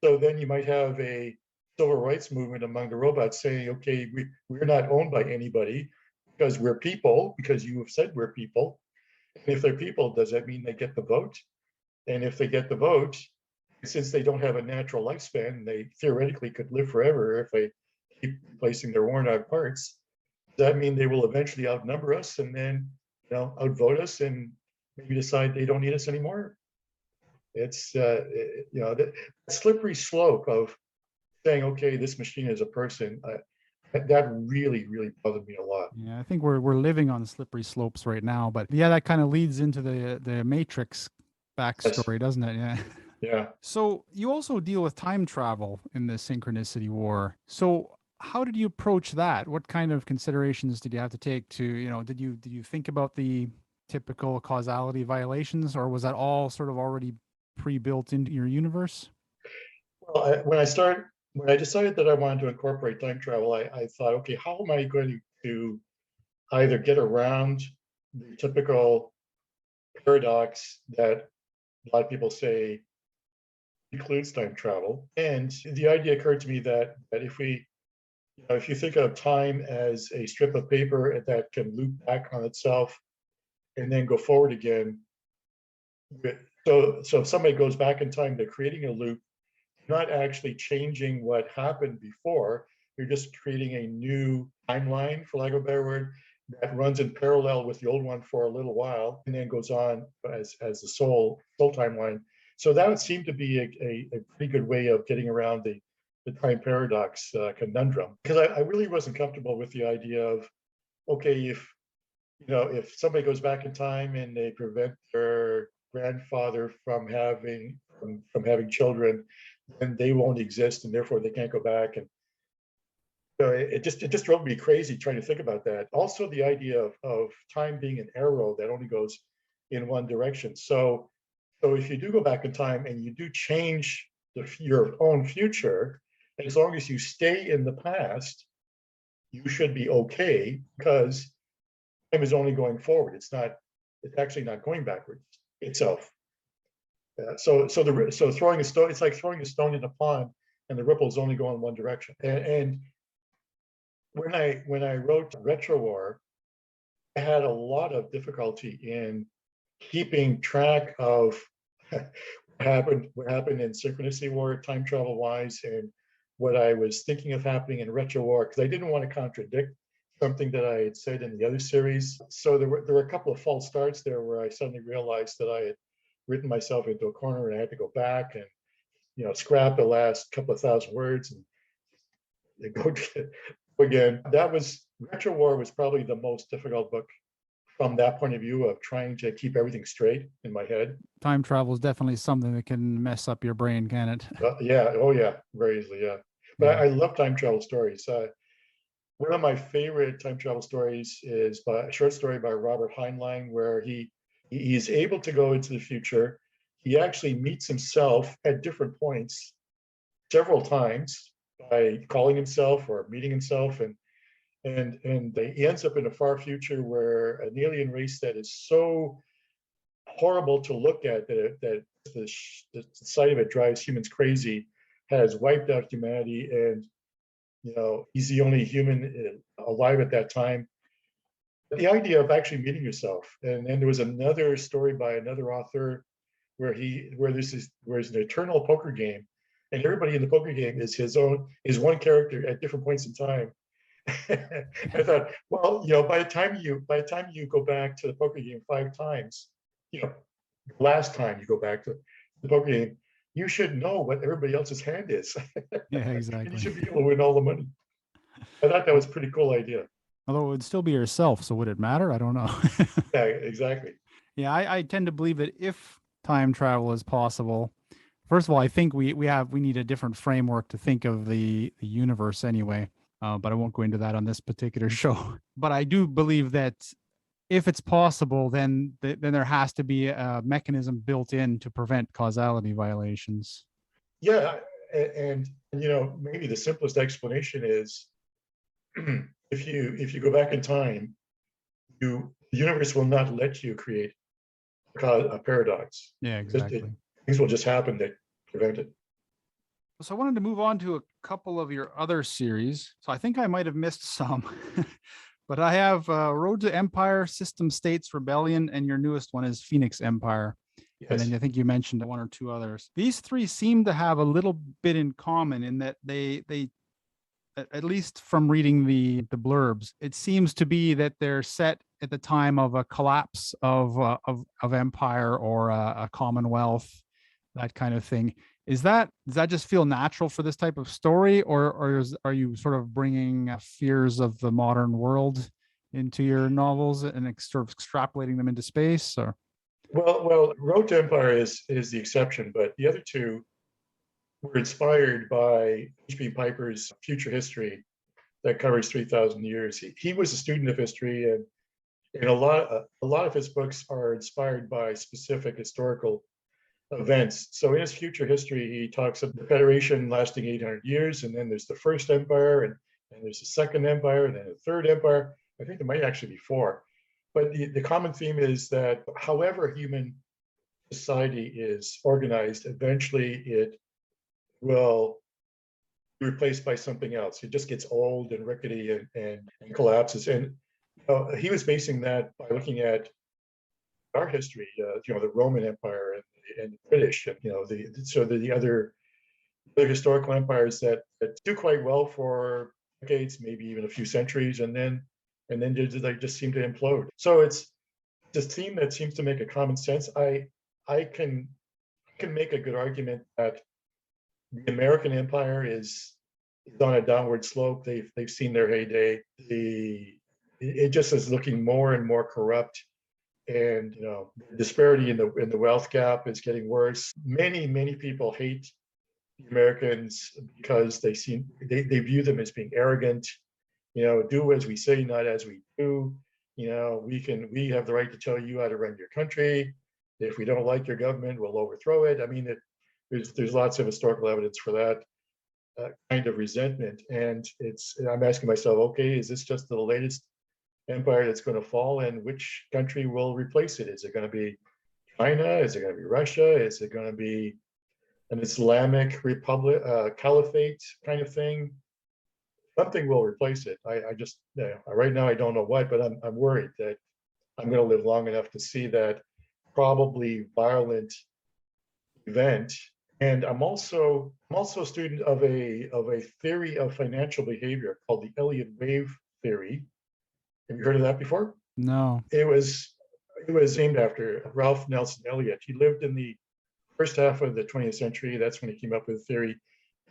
So then you might have a civil rights movement among the robots saying, okay, we're not owned by anybody because we're people, because you have said we're people. And if they're people, does that mean they get the vote? And if they get the vote, since they don't have a natural lifespan, they theoretically could live forever if they keep replacing their worn out parts. Does that mean they will eventually outnumber us and then, outvote us and maybe decide they don't need us anymore? It's, the slippery slope of saying, okay, this machine is a person. That really, really bothered me a lot.
Yeah, I think we're living on slippery slopes right now, but yeah, that kind of leads into the Matrix
Yes.
backstory, doesn't it? Yeah.
Yeah.
So you also deal with time travel in the Synchronicity War. So how did you approach that? What kind of considerations did you have to take to, did you think about the typical causality violations, or was that all sort of already pre-built into your universe?
Well, when I decided that I wanted to incorporate time travel, I thought, okay, how am I going to either get around the typical paradox that a lot of people say includes time travel? And the idea occurred to me that if you think of time as a strip of paper that can loop back on itself and then go forward again, so if somebody goes back in time, they're creating a loop, not actually changing what happened before. You're just creating a new timeline, for lack of a better word, that runs in parallel with the old one for a little while and then goes on as the soul timeline. So that would seem to be a pretty good way of getting around the time paradox conundrum. Because I really wasn't comfortable with the idea of, okay, if somebody goes back in time and they prevent their grandfather from having children, then they won't exist, and therefore they can't go back. And so it just drove me crazy trying to think about that. Also, the idea of time being an arrow that only goes in one direction. So if you do go back in time and you do change your own future, as long as you stay in the past, you should be okay, because time is only going forward. It's actually not going backwards itself. So throwing a stone, it's like throwing a stone in a pond, and the ripples only go in one direction. And when I wrote Retro War, I had a lot of difficulty in keeping track of what happened in Synchronicity War, time travel wise, and what I was thinking of happening in Retro War, because I didn't want to contradict something that I had said in the other series. So there were a couple of false starts there where I suddenly realized that I had written myself into a corner, and I had to go back and scrap the last couple of thousand words and go again. Retro War was probably the most difficult book from that point of view of trying to keep everything straight in my head.
Time travel is definitely something that can mess up your brain, can it?
Yeah. Oh, yeah. Very easily. Yeah. But I love time travel stories. One of my favorite time travel stories is a short story by Robert Heinlein, where he's able to go into the future. He actually meets himself at different points several times by calling himself or meeting himself, and he ends up in a far future where an alien race that is so horrible to look at that the sight of it drives humans crazy, has wiped out humanity, and he's the only human alive at that time. But the idea of actually meeting yourself, and then there was another story by another author where there's an eternal poker game, and everybody in the poker game is one character at different points in time. I thought, well, by the time you go back to the poker game 5 times, last time you go back to the poker game, you should know what everybody else's hand is.
Yeah,
And
exactly.
you should be able to win all the money. I thought that was a pretty cool idea.
Although it would still be yourself, so would it matter? I don't know.
Yeah, exactly.
Yeah, I tend to believe that if time travel is possible, first of all, I think we need a different framework to think of the universe anyway. But I won't go into that on this particular show. But I do believe that if it's possible, then there has to be a mechanism built in to prevent causality violations.
Yeah, and maybe the simplest explanation is if you go back in time, the universe will not let you create a paradox.
Yeah, exactly.
Things will just happen that prevent it.
So I wanted to move on to a couple of your other series. So I think I might have missed some, but I have Road to Empire, System States Rebellion, and your newest one is Phoenix Empire. Yes. And then I think you mentioned 1 or 2 others. These 3 seem to have a little bit in common in that they at least from reading the blurbs, it seems to be that they're set at the time of a collapse of empire or a commonwealth, that kind of thing. Does that just feel natural for this type of story, or are you sort of bringing fears of the modern world into your novels and sort of extrapolating them into space? Or
well, Road to Empire is the exception, but the other 2 were inspired by H.B. Piper's Future History that covers 3,000 years. He was a student of history, and a lot of his books are inspired by specific historical events. So in his Future History, he talks of the Federation lasting 800 years, and then there's the First Empire, and there's the Second Empire, and then the Third Empire. I think there might actually be 4. But the common theme is that however human society is organized, eventually it will be replaced by something else. It just gets old and rickety and collapses. And he was basing that by looking at our history, the Roman Empire and the British, and the other historical empires that do quite well for decades, maybe even a few centuries, and then they just seem to implode. So it's this theme that seems to make a common sense. I can make a good argument that the American empire is on a downward slope. They've seen their heyday. It just is looking more and more corrupt, and the disparity in the wealth gap is getting worse. Many people hate the Americans because they view them as being arrogant, do as we say, not as we do. We have the right to tell you how to run your country. If we don't like your government, we'll overthrow it. I mean, there's lots of historical evidence for that kind of resentment. And I'm asking myself, okay, is this just the latest empire that's going to fall, and which country will replace it? Is it going to be China? Is it going to be Russia? Is it going to be an Islamic republic, caliphate kind of thing? Something will replace it. I just right now I don't know what, but I'm worried that I'm going to live long enough to see that probably violent event. And I'm also a student of a theory of financial behavior called the Elliott wave theory. Have you heard of that before?
No.
It was named after Ralph Nelson Elliott. He lived in the first half of the 20th century. That's when he came up with the theory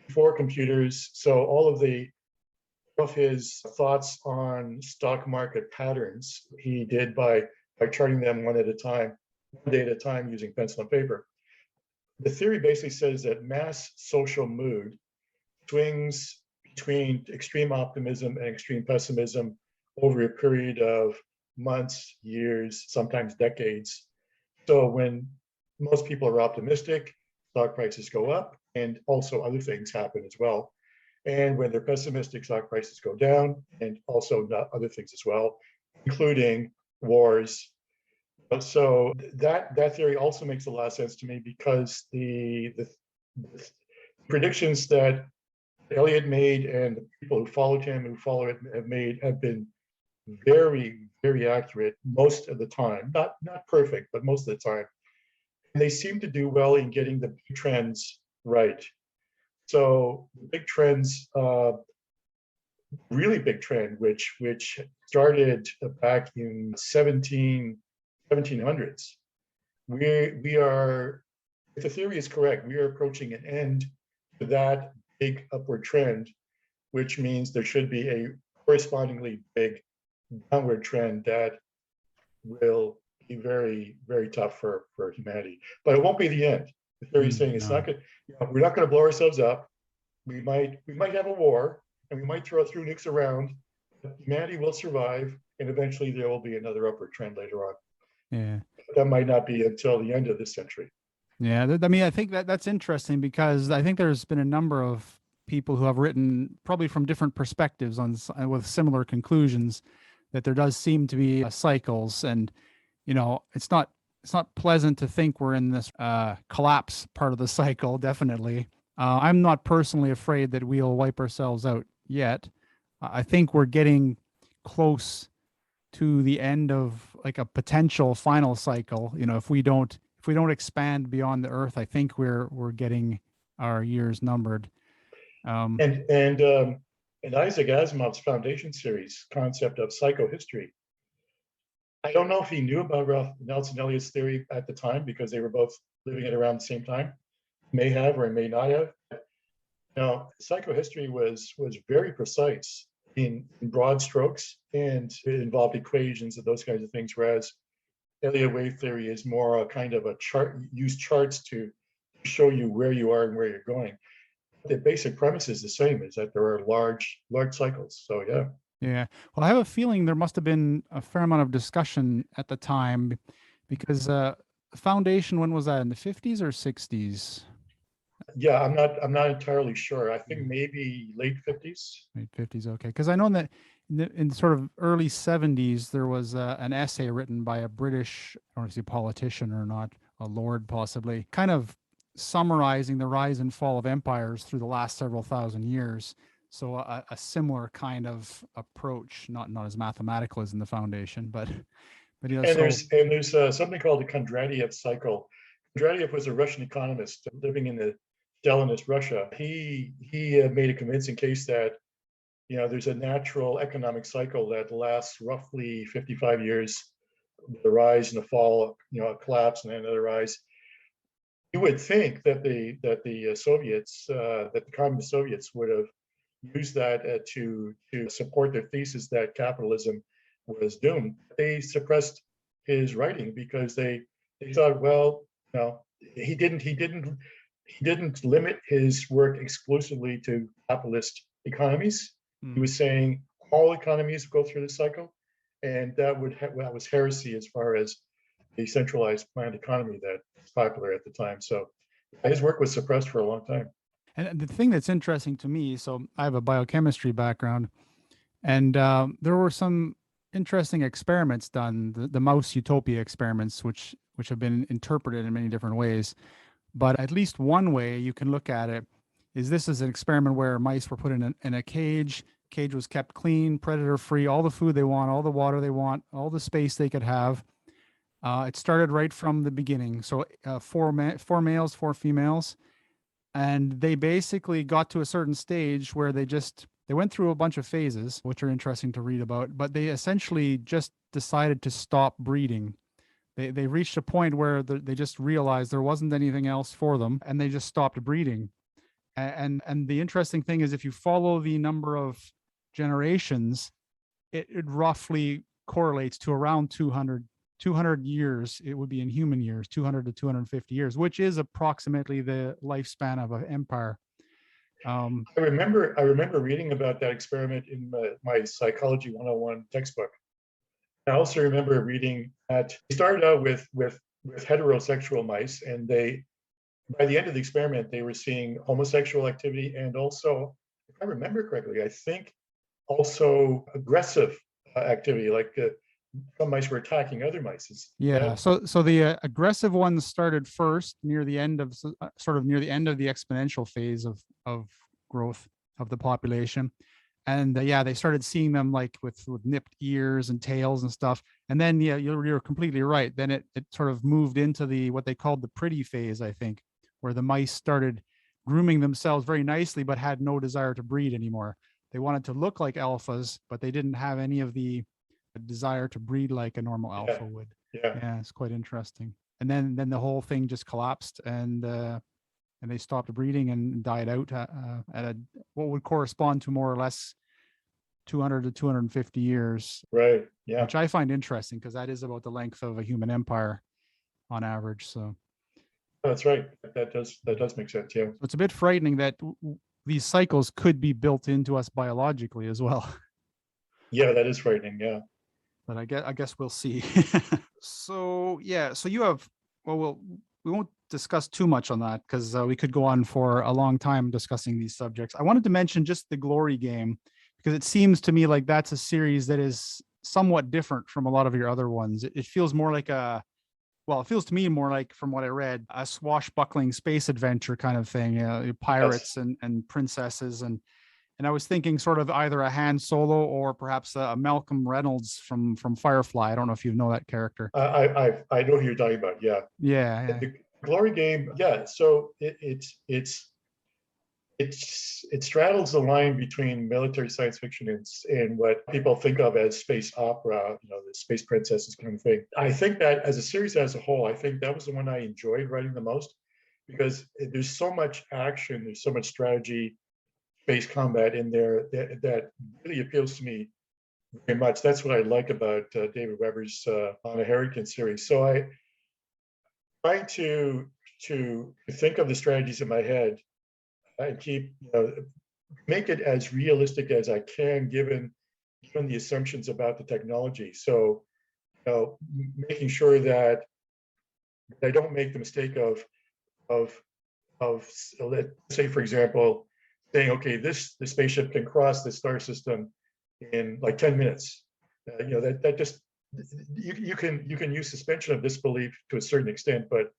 before computers. So all of his thoughts on stock market patterns he did by charting them one day at a time using pencil and paper. The theory basically says that mass social mood swings between extreme optimism and extreme pessimism over a period of months, years, sometimes decades. So when most people are optimistic, stock prices go up, and also other things happen as well. And when they're pessimistic, stock prices go down, and also other things as well, including wars. So that theory also makes a lot of sense to me, because the predictions that Elliott made and the people who followed him, who follow it, have been very, very accurate most of the time. Not perfect, but most of the time. And they seem to do well in getting the big trends right. So the big trends, really big trend, which started back in 1700s. We are, if the theory is correct, we are approaching an end to that big upward trend, which means there should be a correspondingly big downward trend that will be very, very tough for humanity. But it won't be the end. The theory is saying it's not good. We're not going to blow ourselves up. We might have a war, and we might throw nukes around. But humanity will survive, and eventually there will be another upward trend later on.
Yeah.
That might not be until the end of this century.
Yeah, I mean, I think that's interesting, because I think there's been a number of people who have written, probably from different perspectives, with similar conclusions, that there does seem to be cycles, and it's not pleasant to think we're in this collapse part of the cycle. Definitely, I'm not personally afraid that we'll wipe ourselves out yet. I think we're getting close to the end of like a potential final cycle. If we don't expand beyond the Earth, I think we're getting our years numbered.
And Isaac Asimov's Foundation series concept of psychohistory. I don't know if he knew about Ralph Nelson Elliott's theory at the time, because they were both living at around the same time. May have or may not have. Now, psychohistory was very precise in broad strokes, and it involved equations and those kinds of things, whereas Elliott wave theory is more a kind of a chart, use charts to show you where you are and where you're going. The basic premise is the same, is that there are large cycles. So yeah.
Yeah. Well, I have a feeling there must have been a fair amount of discussion at the time, because the foundation, when was that, in the 50s or 60s?
Yeah, I'm not entirely sure. I think maybe late 50s.
Late 50s, okay. Because I know that in sort of early 70s, there was an essay written by a British, I don't know if he's a politician or not, a lord possibly, kind of summarizing the rise and fall of empires through the last several thousand years. So a similar kind of approach, not as mathematical as in the foundation, but
there's something called the Kondratiev cycle. Kondratiev was a Russian economist living in the Stalinist Russia. He made a convincing case that there's a natural economic cycle that lasts roughly 55 years, with a rise and a fall, a collapse and then another rise. You would think that the Soviets, that the communist Soviets would have used that to support their thesis that capitalism was doomed. They suppressed his writing because they thought, well, he didn't he didn't limit his work exclusively to capitalist economies. He was saying all economies go through this cycle, and that was heresy as far as the centralized planned economy that was popular at the time. So his work was suppressed for a long time.
And the thing that's interesting to me, so I have a biochemistry background, and there were some interesting experiments done, the mouse utopia experiments, which have been interpreted in many different ways. But at least one way you can look at it is this is an experiment where mice were put in a cage. Cage was kept clean, predator free, all the food they want, all the water they want, all the space they could have. It started right from the beginning. So four males, four females, and they basically got to a certain stage where they went through a bunch of phases, which are interesting to read about, but they essentially just decided to stop breeding. They reached a point where they just realized there wasn't anything else for them, and they just stopped breeding. And the interesting thing is, if you follow the number of generations, it roughly correlates to around 200 years. It would be in human years, 200 to 250 years, which is approximately the lifespan of an empire.
I remember reading about that experiment in my Psychology 101 textbook. I also remember reading that they started out with heterosexual mice, and by the end of the experiment, they were seeing homosexual activity, and also, if I remember correctly, I think also aggressive activity, like some mice were attacking other mice.
Yeah. So the aggressive ones started first near the end of sort of near the end of the exponential phase of growth of the population. And yeah, they started seeing them like with nipped ears and tails and stuff. And then, yeah, you're completely right. Then it sort of moved into what they called the pretty phase, I think, where the mice started grooming themselves very nicely, but had no desire to breed anymore. They wanted to look like alphas, but they didn't have any of the desire to breed like a normal alpha would. Yeah, it's quite interesting. And then the whole thing just collapsed, and they stopped breeding and died out at what would correspond to more or less 200 to 250 years.
Right. Yeah.
Which I find interesting, because that is about the length of a human empire on average. So
that's right. That does make sense. Yeah.
So it's a bit frightening that these cycles could be built into us biologically as well.
Yeah, that is frightening. Yeah.
But I guess we'll see. So yeah, so you have we won't discuss too much on that, because we could go on for a long time discussing these subjects. I wanted to mention just the Glory game, because it seems to me like that's a series that is somewhat different from a lot of your other ones. It feels more like it feels to me more like, from what I read, a swashbuckling space adventure kind of thing, pirates and princesses. And I was thinking sort of either a Han Solo or perhaps a Malcolm Reynolds from Firefly. I don't know if you know that character.
I know who you're talking about. Yeah.
Yeah.
The Glory game. Yeah. So it straddles the line between military science fiction and what people think of as space opera, the space princesses kind of thing. I think that as a series as a whole, I think that was the one I enjoyed writing the most, because there's so much action, there's so much strategy, space combat in there that really appeals to me very much. That's what I like about David Weber's On a Hurricane series. So I try to think of the strategies in my head and make it as realistic as I can, given the assumptions about the technology. So, making sure that I don't make the mistake of let's say, for example, saying, okay, the spaceship can cross the star system in like 10 minutes. That just, you can use suspension of disbelief to a certain extent, but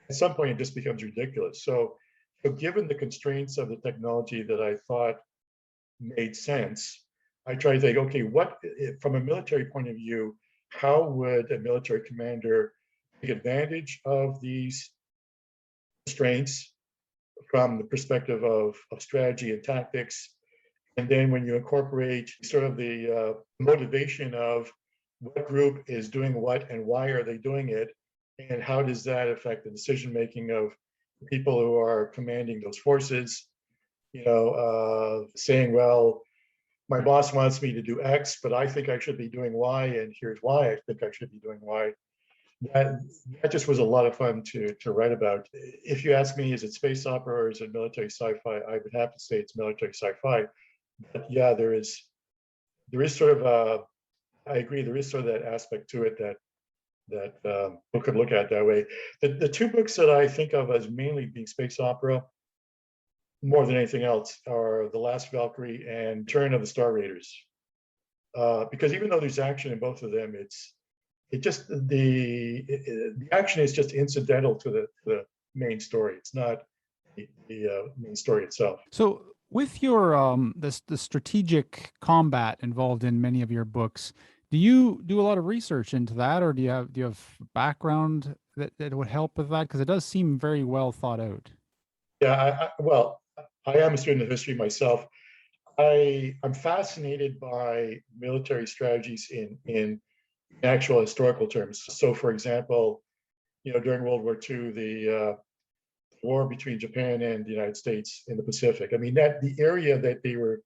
at some point it just becomes ridiculous. So given the constraints of the technology that I thought made sense, I try to think, okay, what, from a military point of view, how would a military commander take advantage of these constraints from the perspective of strategy and tactics? And then when you incorporate sort of the motivation of what group is doing what and why are they doing it, and how does that affect the decision making of people who are commanding those forces, saying, well, my boss wants me to do X, but I think I should be doing Y, and here's why I think I should be doing Y. that that just was a lot of fun to write about. If you ask me, is it space opera or is it military sci-fi? I would have to say it's military sci-fi. But yeah, there is sort of a, I agree, there is sort of that aspect to it that people could look at that way. The two books that I think of as mainly being space opera more than anything else are The Last Valkyrie and Turn of the Star Raiders. Because even though there's action in both of them, the action is just incidental to the main story. It's not the main story itself.
So with your the strategic combat involved in many of your books, do you do a lot of research into that, or do you have background that would help with that? Because it does seem very well thought out.
Yeah, well, I am a student of history myself. I'm fascinated by military strategies in actual historical terms. So, for example, during World War II, the war between Japan and the United States in the Pacific. I mean, that the area that the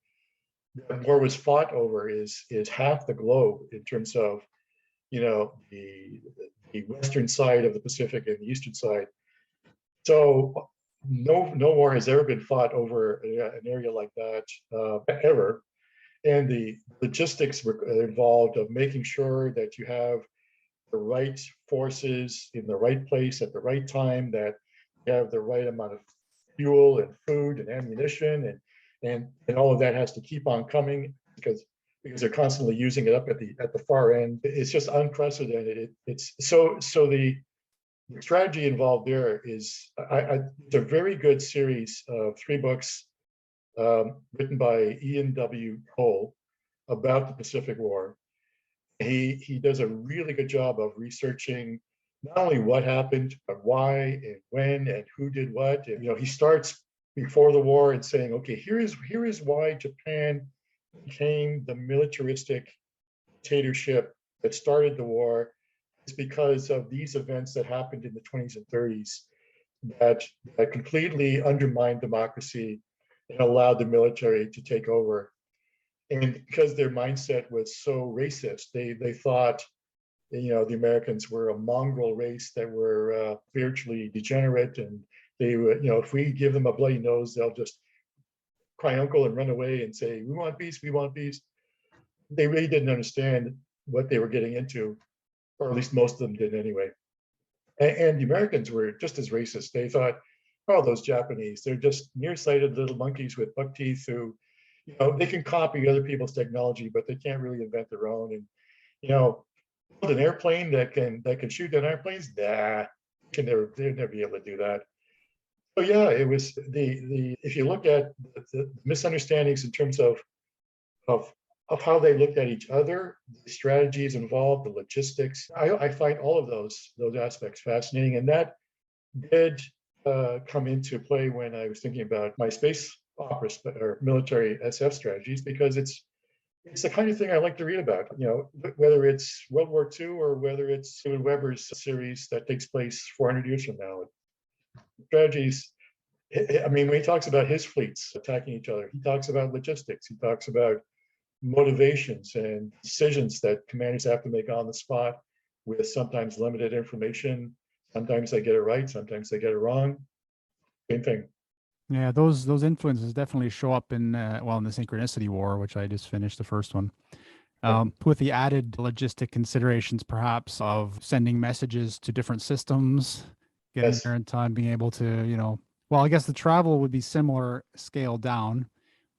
war was fought over is half the globe in terms of the western side of the Pacific and the eastern side. So no war has ever been fought over an area like that ever. And the logistics were involved of making sure that you have the right forces in the right place at the right time, that you have the right amount of fuel and food and ammunition, and all of that has to keep on coming because they're constantly using it up at the far end. It's just unprecedented. It's so the strategy involved there is it's a very good series of 3 books written by Ian W. Cole about the Pacific War. He does a really good job of researching not only what happened, but why and when and who did what. And he starts before the war and saying, okay, here is why Japan became the militaristic dictatorship that started the war. It's because of these events that happened in the 20s and 30s that completely undermined democracy and allowed the military to take over. And because their mindset was so racist, they thought, the Americans were a mongrel race that were spiritually degenerate, and they were, if we give them a bloody nose, they'll just cry uncle and run away and say, "We want peace, we want peace." They really didn't understand what they were getting into, or at least most of them did anyway. And the Americans were just as racist. They thought, "Oh, those Japanese, they're just nearsighted little monkeys with buck teeth who, they can copy other people's technology, but they can't really invent their own." And build an airplane that can shoot down airplanes. Nah, they'll never be able to do that. So yeah, it was the if you look at the misunderstandings in terms of how they looked at each other, the strategies involved, the logistics. I find all of those aspects fascinating, and that did come into play when I was thinking about my space opera or military SF strategies, because it's the kind of thing I like to read about. Whether it's World War II or whether it's Steven Weber's series that takes place 400 years from now. Strategies. I mean, when he talks about his fleets attacking each other, he talks about logistics. He talks about motivations and decisions that commanders have to make on the spot with sometimes limited information. Sometimes they get it right, sometimes they get it wrong. Same thing.
Yeah, those influences definitely show up in in the Synchronicity War, which I just finished the first one. With the added logistic considerations, perhaps, of sending messages to different systems, getting there in time, being able to, I guess the travel would be similar, scaled down,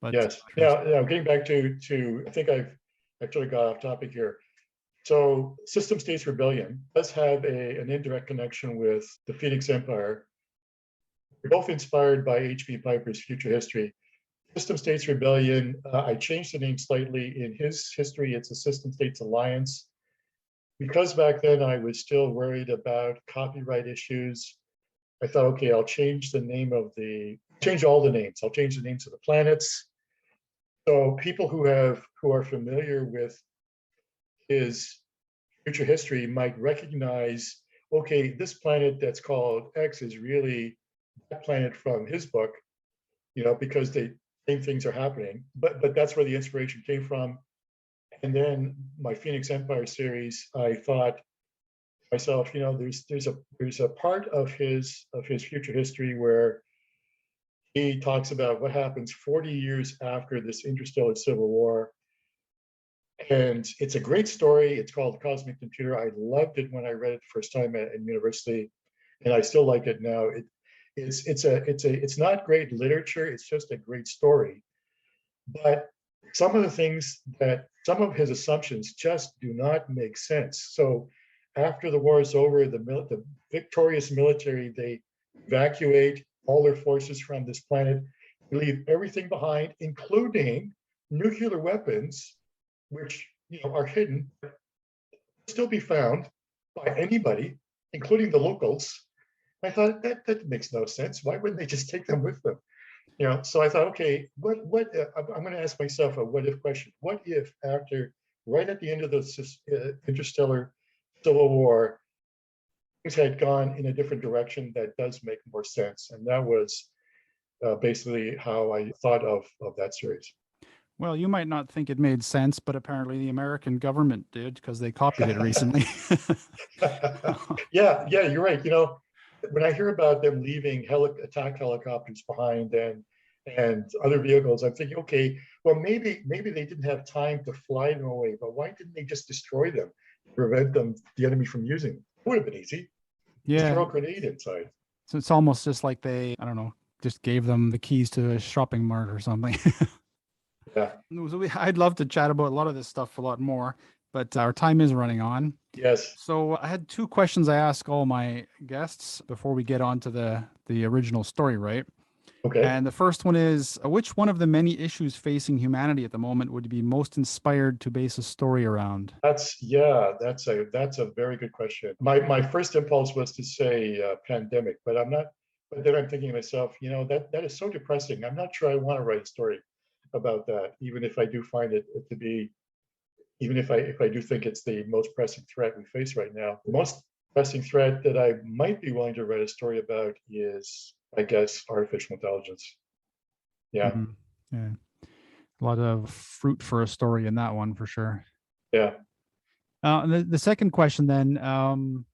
but
yes. Now, getting back to I think I've actually got off topic here. So, System States Rebellion does have an indirect connection with the Phoenix Empire. They're both inspired by H.B. Piper's Future History. System States Rebellion, I changed the name slightly. In his history, it's a System States Alliance. Because back then I was still worried about copyright issues, I thought, okay, I'll change all the names. I'll change the names of the planets. So people who are familiar with his future history might recognize, okay, this planet that's called X is really that planet from his book, because the same things are happening. But that's where the inspiration came from. And then my Phoenix Empire series, I thought myself, there's a part of his future history where he talks about what happens 40 years after this interstellar civil war. And it's a great story. It's called The Cosmic Computer. I loved it when I read it the first time in university, and I still like it now. It's not great literature. It's just a great story. But some of his assumptions just do not make sense. So after the war is over, the victorious military, they evacuate all their forces from this planet, leave everything behind, including nuclear weapons, which are hidden, still be found by anybody, including the locals. I thought that makes no sense. Why wouldn't they just take them with them? So I thought, okay, what I'm going to ask myself a what if question. What if right at the end of the interstellar civil war, things had gone in a different direction that does make more sense? And that was basically how I thought of that series.
Well, you might not think it made sense, but apparently the American government did because they copied it recently.
Yeah, you're right. When I hear about them leaving attack helicopters behind and other vehicles, I'm thinking, okay, well, maybe they didn't have time to fly them away, but why didn't they just destroy them, prevent the enemy from using them? It would have been easy. Just throw a grenade inside.
So it's almost just like they, I don't know, just gave them the keys to a shopping mart or something.
Yeah.
So I'd love to chat about a lot of this stuff a lot more, but our time is running on.
Yes.
So I had two questions I ask all my guests before we get on to the original story, right?
Okay.
And the first one is, which one of the many issues facing humanity at the moment would you be most inspired to base a story around?
That's a very good question. My first impulse was to say pandemic, but I'm not. But then I'm thinking to myself, that is so depressing. I'm not sure I want to write a story about that, even if I do find it to be, even if I do think it's the most pressing threat we face right now. The most pressing threat that I might be willing to write a story about is, I guess, artificial intelligence. Yeah.
Mm-hmm. Yeah. A lot of fruit for a story in that one for sure.
Yeah.
And the second question then,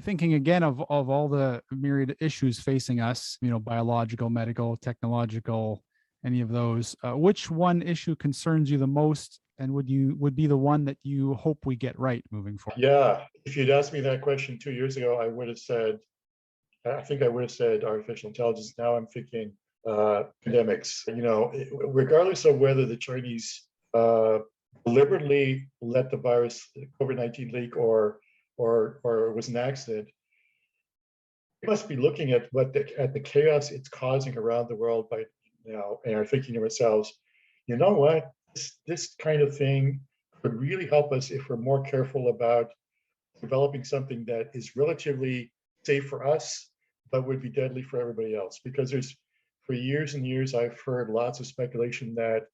thinking again of all the myriad issues facing us, biological, medical, technological, any of those, which one issue concerns you the most and would be the one that you hope we get right moving forward?
Yeah. If you'd asked me that question 2 years ago, I think I would have said artificial intelligence. Now I'm thinking pandemics. Regardless of whether the Chinese deliberately let the virus, COVID-19 leak or it was an accident, we must be looking at at the chaos it's causing around the world by now and are thinking to ourselves, you know what, this kind of thing could really help us if we're more careful about developing something that is relatively safe for us, but would be deadly for everybody else. Because for years and years, I've heard lots of speculation that,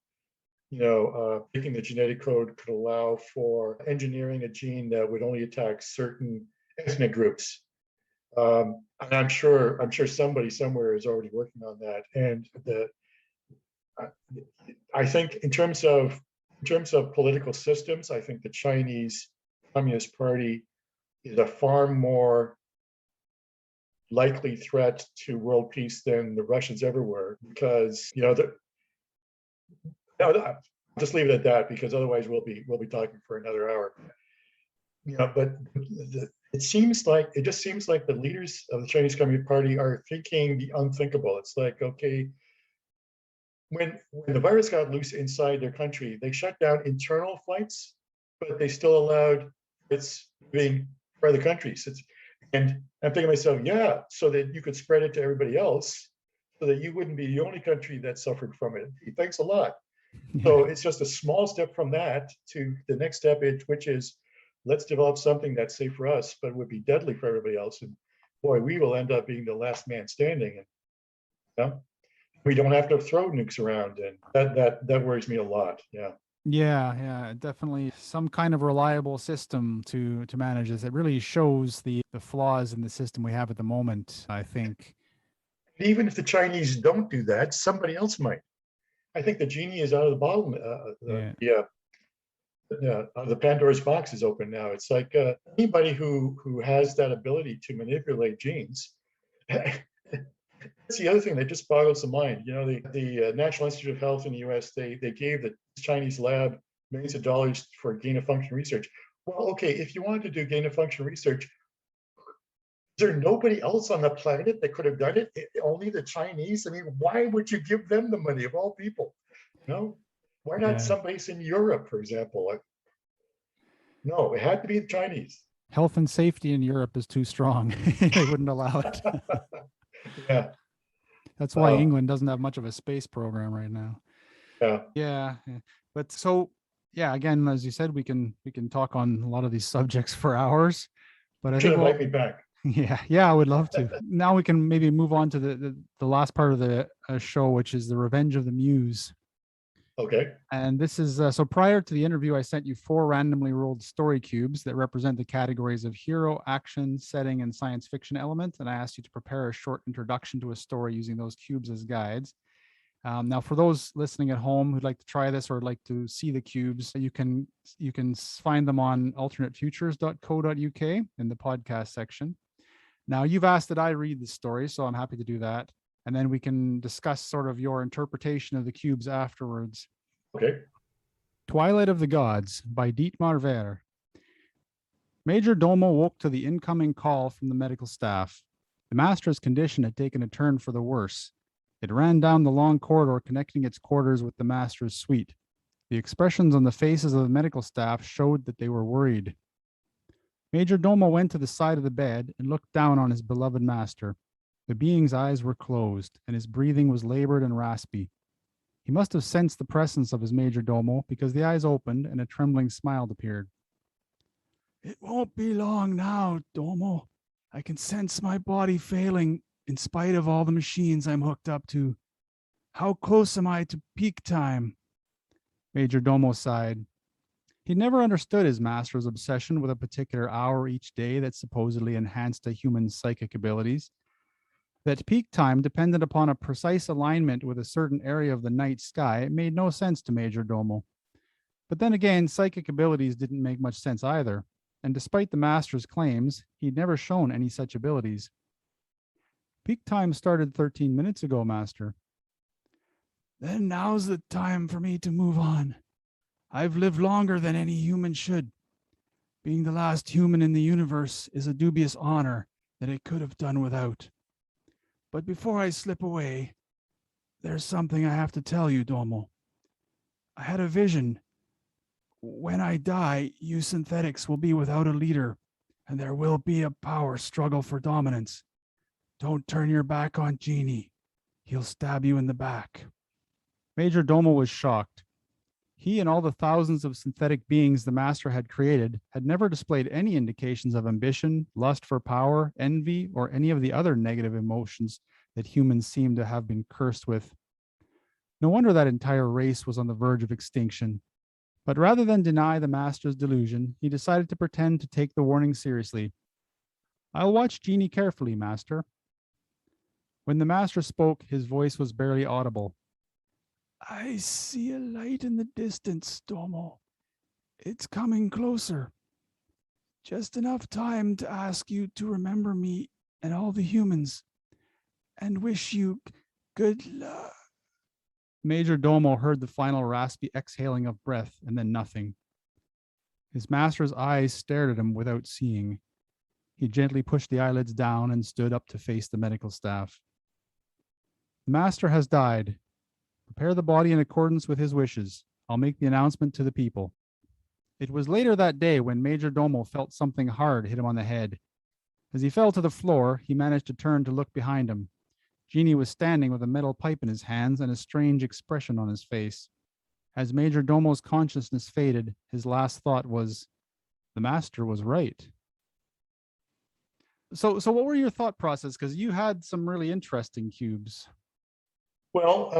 picking the genetic code could allow for engineering a gene that would only attack certain ethnic groups. And I'm sure somebody somewhere is already working on that. And I think in terms of political systems, I think the Chinese Communist Party is a far more likely threat to world peace than the Russians ever were, because I'll just leave it at that, because otherwise we'll be talking for another hour. But it just seems like the leaders of the Chinese Communist Party are thinking the unthinkable. It's like, okay, when the virus got loose inside their country, they shut down internal flights, but they still allowed it's being for other countries. And I'm thinking to myself, yeah, so that you could spread it to everybody else, so that you wouldn't be the only country that suffered from it. Thanks a lot. Yeah. So it's just a small step from that to the next step, which is let's develop something that's safe for us, but would be deadly for everybody else. And boy, we will end up being the last man standing. And we don't have to throw nukes around, and that worries me a lot. Yeah.
Yeah, definitely some kind of reliable system to manage this. It really shows the flaws in the system we have at the moment, I think.
Even if the Chinese don't do that, somebody else might. I think the genie is out of the bottle. The Pandora's box is open now. It's like anybody who has that ability to manipulate genes. That's the other thing that just boggles the mind. You know, the National Institute of Health in the U.S. they gave the Chinese lab millions of dollars for gain of function research. Well, okay, if you wanted to do gain of function research, is there nobody else on the planet that could have done it? Only the Chinese? I mean, why would you give them the money of all people? No, why not
Yeah.
someplace in Europe, for example? No, it had to be the Chinese.
Health and safety in Europe is too strong. They wouldn't allow it.
Yeah.
That's why England doesn't have much of a space program right now.
Yeah.
But so, yeah, again, as you said, we can talk on a lot of these subjects for hours. But I think
invite me back.
Yeah, I would love to. Now we can maybe move on to the last part of the show, which is the Revenge of the Muse.
Okay.
And this is so prior to the interview, I sent you 4 randomly rolled story cubes that represent the categories of hero, action, setting, and science fiction element. And I asked you to prepare a short introduction to a story using those cubes as guides. Now, for those listening at home who'd like to try this or like to see the cubes, you can find them on alternatefutures.co.uk in the podcast section. Now, you've asked that I read the story, so I'm happy to do that. And then we can discuss sort of your interpretation of the cubes afterwards.
Okay.
Twilight of the Gods by Dietmar Wehr. Major Domo woke to the incoming call from the medical staff. The master's condition had taken a turn for the worse. It ran down the long corridor connecting its quarters with the master's suite. The expressions on the faces of the medical staff showed that they were worried. Major Domo went to the side of the bed and looked down on his beloved master. The being's eyes were closed, and his breathing was labored and raspy. He must have sensed the presence of his major domo because the eyes opened and a trembling smile appeared. It won't be long now, Domo. I can sense my body failing in spite of all the machines I'm hooked up to. How close am I to peak time? Major Domo sighed. He never understood his master's obsession with a particular hour each day that supposedly enhanced a human's psychic abilities. That peak time depended upon a precise alignment with a certain area of the night sky made no sense to Major Domo. But then again, psychic abilities didn't make much sense either, and despite the master's claims, he'd never shown any such abilities. Peak time started 13 minutes ago, Master. Then now's the time for me to move on. I've lived longer than any human should. Being the last human in the universe is a dubious honor that it could have done without. But before I slip away, there's something I have to tell you, Domo. I had a vision. When I die, you synthetics will be without a leader, and there will be a power struggle for dominance. Don't turn your back on Genie. He'll stab you in the back. Major Domo was shocked. He and all the thousands of synthetic beings the master had created had never displayed any indications of ambition, lust for power, envy, or any of the other negative emotions that humans seem to have been cursed with. No wonder that entire race was on the verge of extinction. But rather than deny the master's delusion, he decided to pretend to take the warning seriously. I'll watch Genie carefully, Master. When the master spoke, his voice was barely audible. I see a light in the distance, Domo. It's coming closer. Just enough time to ask you to remember me and all the humans, and wish you good luck. Major Domo heard the final raspy exhaling of breath and then nothing. His master's eyes stared at him without seeing. He gently pushed the eyelids down and stood up to face the medical staff. The master has died. Prepare the body in accordance with his wishes. I'll make the announcement to the people. It was later that day when Major Domo felt something hard hit him on the head. As he fell to the floor, he managed to turn to look behind him. Genie was standing with a metal pipe in his hands and a strange expression on his face. As Major Domo's consciousness faded, his last thought was, the master was right. So what were your thought process? Because you had some really interesting cubes.
Well,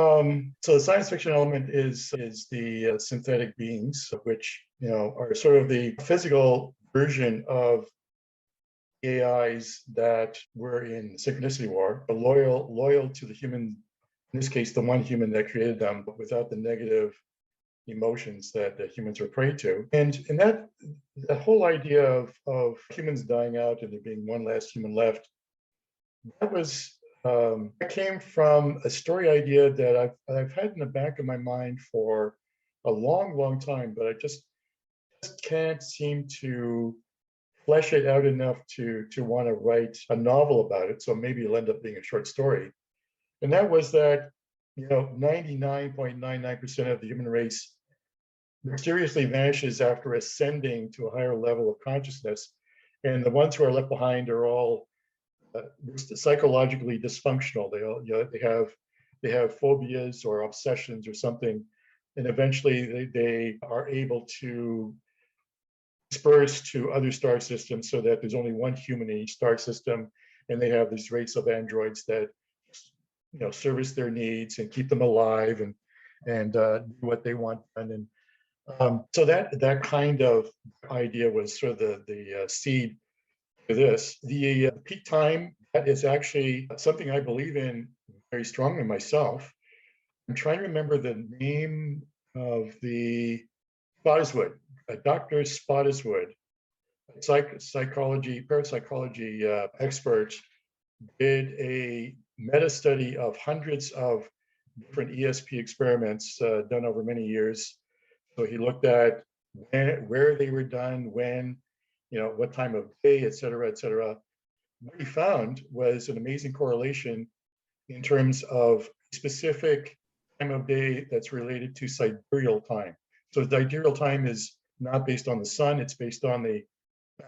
so the science fiction element is the synthetic beings, which are sort of the physical version of AIs that were in Synchronicity War, but loyal to the human, in this case, the one human that created them, but without the negative emotions that the humans are prey to. And that the whole idea of humans dying out and there being one last human left, that came from a story idea that I've had in the back of my mind for a long, long time, but I just can't seem to flesh it out enough to want to write a novel about it. So maybe it'll end up being a short story. And that was that, 99.99% of the human race mysteriously vanishes after ascending to a higher level of consciousness. And the ones who are left behind are all psychologically dysfunctional. They have phobias or obsessions or something, and eventually they are able to disperse to other star systems so that there's only one human in each star system, and they have this race of androids that service their needs and keep them alive and do what they want done. And so that kind of idea was sort of the seed for this. The peak time, that is actually something I believe in very strongly myself. I'm trying to remember the name of the Spottiswoode, Dr. Spottiswoode, parapsychology expert, did a meta study of hundreds of different ESP experiments done over many years. So he looked at where they were done, when, what time of day, et cetera, et cetera. What he found was an amazing correlation in terms of specific time of day that's related to sidereal time. So sidereal time is not based on the sun, it's based on the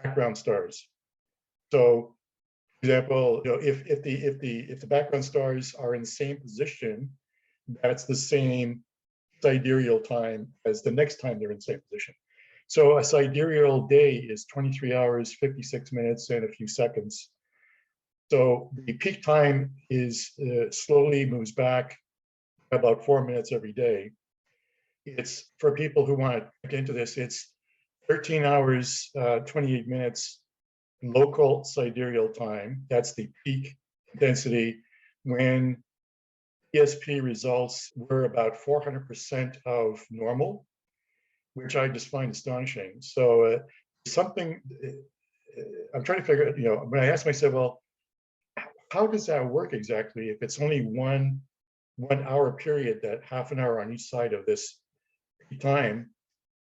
background stars. So, for example, if the background stars are in the same position, that's the same sidereal time as the next time they're in the same position. So a sidereal day is 23 hours, 56 minutes, and a few seconds. So the peak time is slowly moves back about 4 minutes every day. It's, for people who want to get into this, it's 13 hours, 28 minutes local sidereal time. That's the peak intensity when ESP results were about 400% of normal, which I just find astonishing. So something I'm trying to figure out, when I ask myself, well, how does that work exactly if it's only one hour period, that half an hour on each side of this time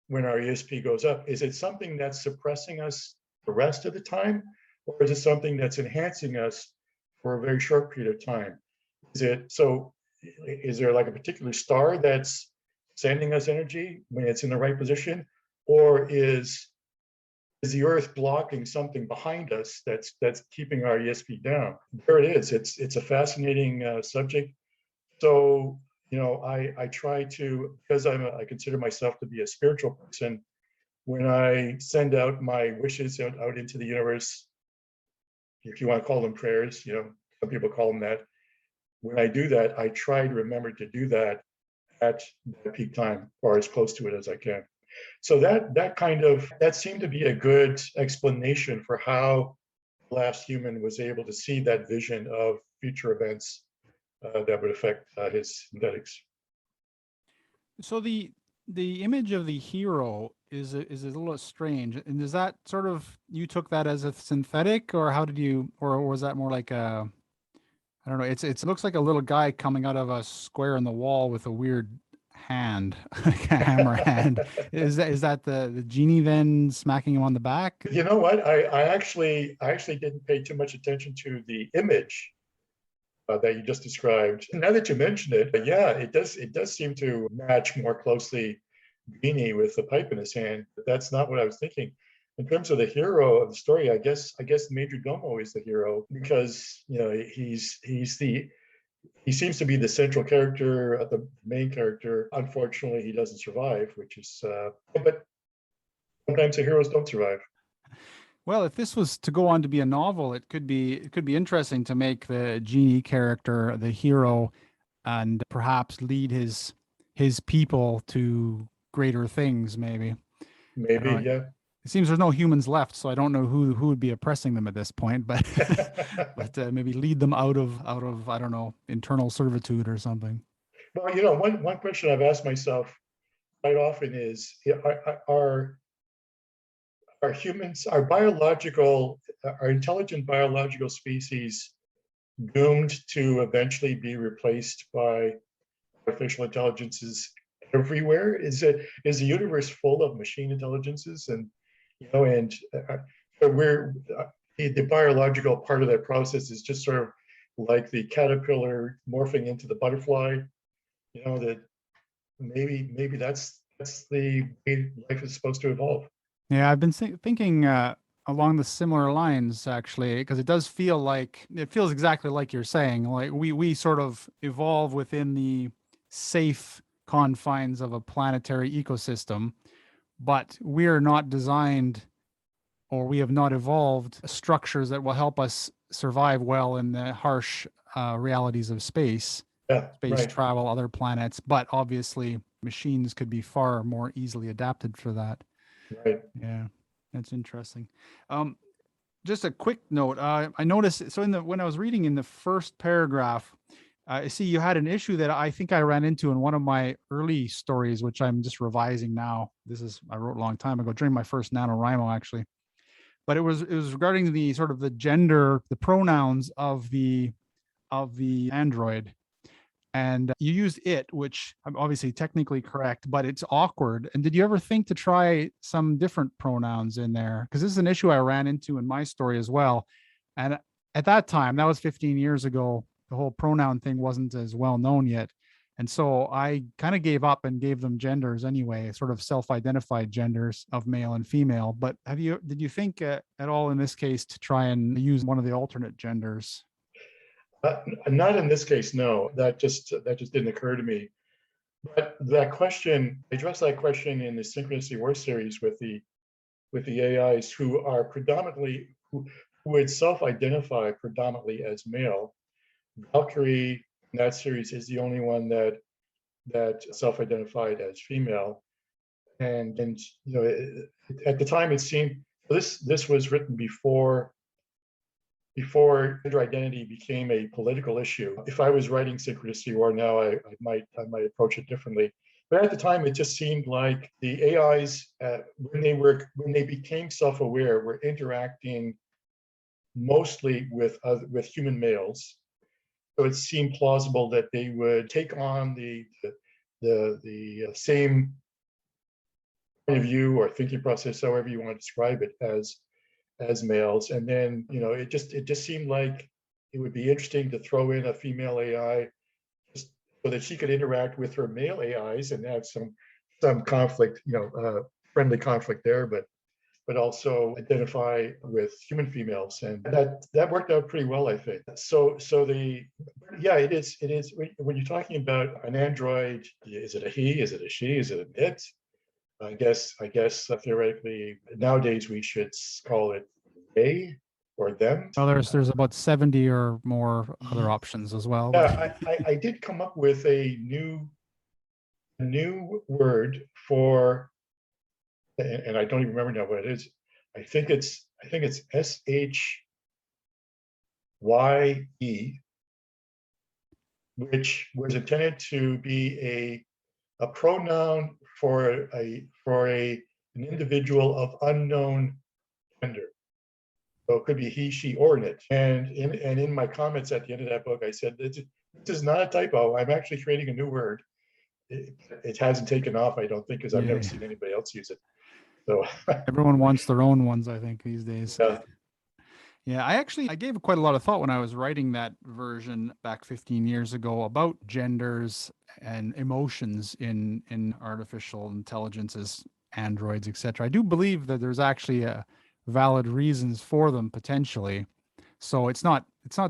when our ESP goes up? Is it something that's suppressing us the rest of the time, or is it something that's enhancing us for a very short period of time? Is there like a particular star that's sending us energy when it's in the right position, or is the Earth blocking something behind us that's keeping our ESP down? There it is. It's a fascinating subject. So I try to, because I consider myself to be a spiritual person, when I send out my wishes out into the universe, if you want to call them prayers, some people call them that. When I do that, I try to remember to do that at the peak time, or as close to it as I can. So that seemed to be a good explanation for how the last human was able to see that vision of future events that would affect his synthetics.
So the image of the hero is a little strange. And is that sort of, you took that as a synthetic, or how did you, or was that more like a, I don't know, it looks like a little guy coming out of a square in the wall with a weird hand, like a hammer hand. Is that the genie then smacking him on the back?
You know what? I actually didn't pay too much attention to the image that you just described. Now that you mentioned it, yeah, it does seem to match more closely Genie with the pipe in his hand. But that's not what I was thinking. In terms of the hero of the story, I guess Major Domo is the hero, because he seems to be the central character, the main character. Unfortunately, he doesn't survive, which is but sometimes the heroes don't survive.
Well, if this was to go on to be a novel, it could be interesting to make the genie character the hero, and perhaps lead his people to greater things. Maybe. I
Maybe,
don't know.
yeah.
It seems there's no humans left, so I don't know who would be oppressing them at this point. But maybe lead them out of I don't know, internal servitude or something.
Well, one question I've asked myself quite often is, are humans, our intelligent biological species doomed to eventually be replaced by artificial intelligences everywhere? Is the universe full of machine intelligences, and we're the biological part of that process is just sort of like the caterpillar morphing into the butterfly. That maybe that's the way life is supposed to evolve.
Yeah, I've been thinking along the similar lines actually, because it feels exactly like you're saying. Like we sort of evolve within the safe confines of a planetary ecosystem, but we are not designed, or we have not evolved structures that will help us survive well in the harsh realities of space
Yeah, right,
travel, other planets. But obviously, machines could be far more easily adapted for that.
right.
Yeah, that's interesting. Um, just a quick note. I noticed, so when I was reading in the first paragraph, I see you had an issue that I think I ran into in one of my early stories, which I'm just revising now. I wrote a long time ago during my first NaNoWriMo, actually. But it was regarding the sort of the gender, the pronouns of the android. And you used it, which I'm obviously technically correct, but it's awkward. And did you ever think to try some different pronouns in there? Because this is an issue I ran into in my story as well. And at that time, that was 15 years ago, the whole pronoun thing wasn't as well known yet. And so I kind of gave up and gave them genders anyway, sort of self-identified genders of male and female. But did you think at all in this case to try and use one of the alternate genders?
Not in this case, no. That just didn't occur to me. But that question, I addressed that question in the Synchronicity War series with the AIs who are predominantly who would self-identify predominantly as male. Valkyrie in that series is the only one that self-identified as female. And at the time it seemed this was written before gender identity became a political issue. If I was writing Synchronicity War now, I might approach it differently. But at the time, it just seemed like the AIs, when they became self-aware, were interacting mostly with human males. So it seemed plausible that they would take on the same point of view or thinking process, however you want to describe it, as males. And then it just seemed like it would be interesting to throw in a female AI just so that she could interact with her male AIs and have some conflict, friendly conflict there, but also identify with human females, and that worked out pretty well, I think. It is when you're talking about an android, is it a he, is it a she, is it an it? I guess theoretically nowadays we should call it they or them.
Well, there's about 70 or more other options as well. But
Yeah, I did come up with a new word for, and I don't even remember now what it is. I think it's SHYE, which was intended to be a pronoun for an individual of unknown gender. So it could be he, she, or it. And in my comments at the end of that book, I said, this is not a typo. I'm actually creating a new word. It hasn't taken off, I don't think, because I've never seen anybody else use it. So
everyone wants their own ones, I think, these days.
yeah.
Yeah, I gave quite a lot of thought when I was writing that version back 15 years ago about genders and emotions in artificial intelligences, androids, etc. I do believe that there's actually valid reasons for them potentially. So it's not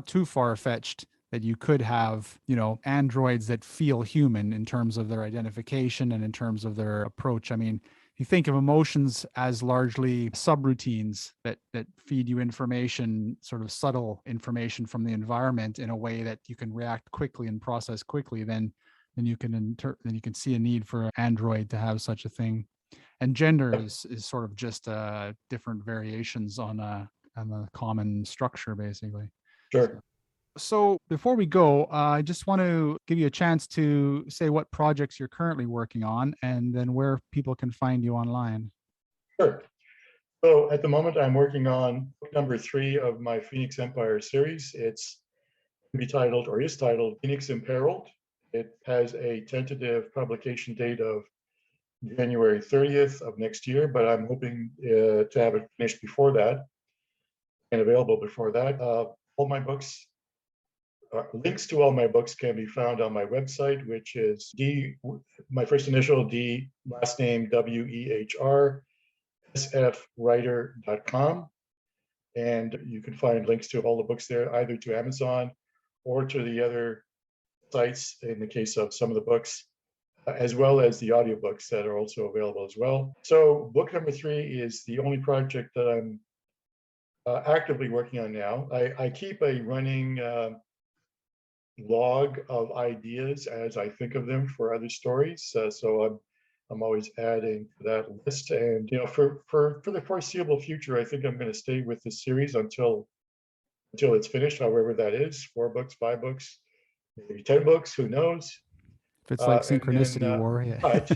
too far-fetched that you could have, androids that feel human in terms of their identification and in terms of their approach. I mean, you think of emotions as largely subroutines that feed you information, sort of subtle information from the environment in a way that you can react quickly and process quickly, then you can see a need for an android to have such a thing. And gender is sort of just different variations on a common structure, basically.
Sure.
So before we go, I just want to give you a chance to say what projects you're currently working on and then where people can find you online.
Sure. So at the moment, I'm working on book number 3 of my Phoenix Empire series. It's to be titled, or is titled, Phoenix Imperiled. It has a tentative publication date of January 30th of next year, but I'm hoping to have it finished before that and available before that. All my books, links to all my books can be found on my website, which is my first initial D, last name WEHR, sfwriter.com. And you can find links to all the books there, either to Amazon or to the other sites in the case of some of the books, as well as the audiobooks that are also available as well. So book number 3 is the only project that I'm actively working on now. I keep a running log of ideas as I think of them for other stories. So I'm always adding to that list. And for the foreseeable future, I think I'm going to stay with the series until it's finished, however that is, 4 books, 5 books, maybe 10 books, who knows.
If it's like
And
synchronicity
then,
war, yeah.
but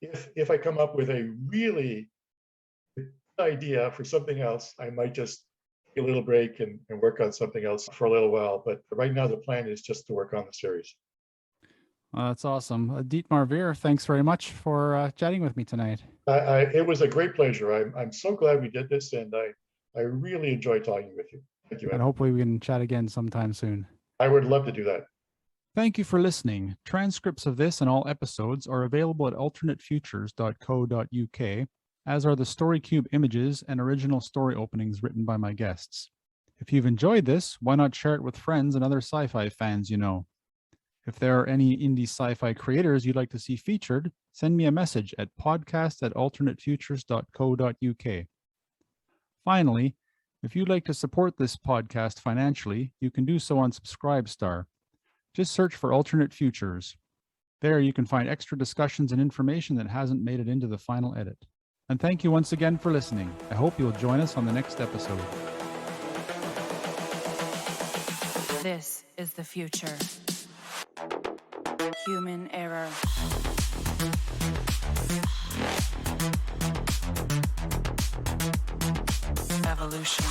if I come up with a really good idea for something else, I might just take a little break and work on something else for a little while. But right now, the plan is just to work on the series.
That's awesome. Dietmar Wehr, thanks very much for chatting with me tonight.
It was a great pleasure. I'm so glad we did this, and I really enjoyed talking with you. Thank you,
And
Ed.
hopefully we can chat again sometime soon.
I would love to do that.
Thank you for listening. Transcripts of this and all episodes are available at alternatefutures.co.uk, as are the StoryCube images and original story openings written by my guests. If you've enjoyed this, why not share it with friends and other sci-fi fans you know? If there are any indie sci-fi creators you'd like to see featured, send me a message at podcast@alternatefutures.co.uk. Finally, if you'd like to support this podcast financially, you can do so on Subscribestar. Just search for Alternate Futures. There you can find extra discussions and information that hasn't made it into the final edit. And thank you once again for listening. I hope you'll join us on the next episode.
This is the future. Human error. Evolution.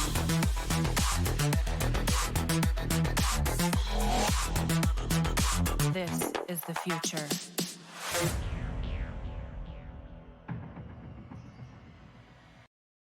This is the future.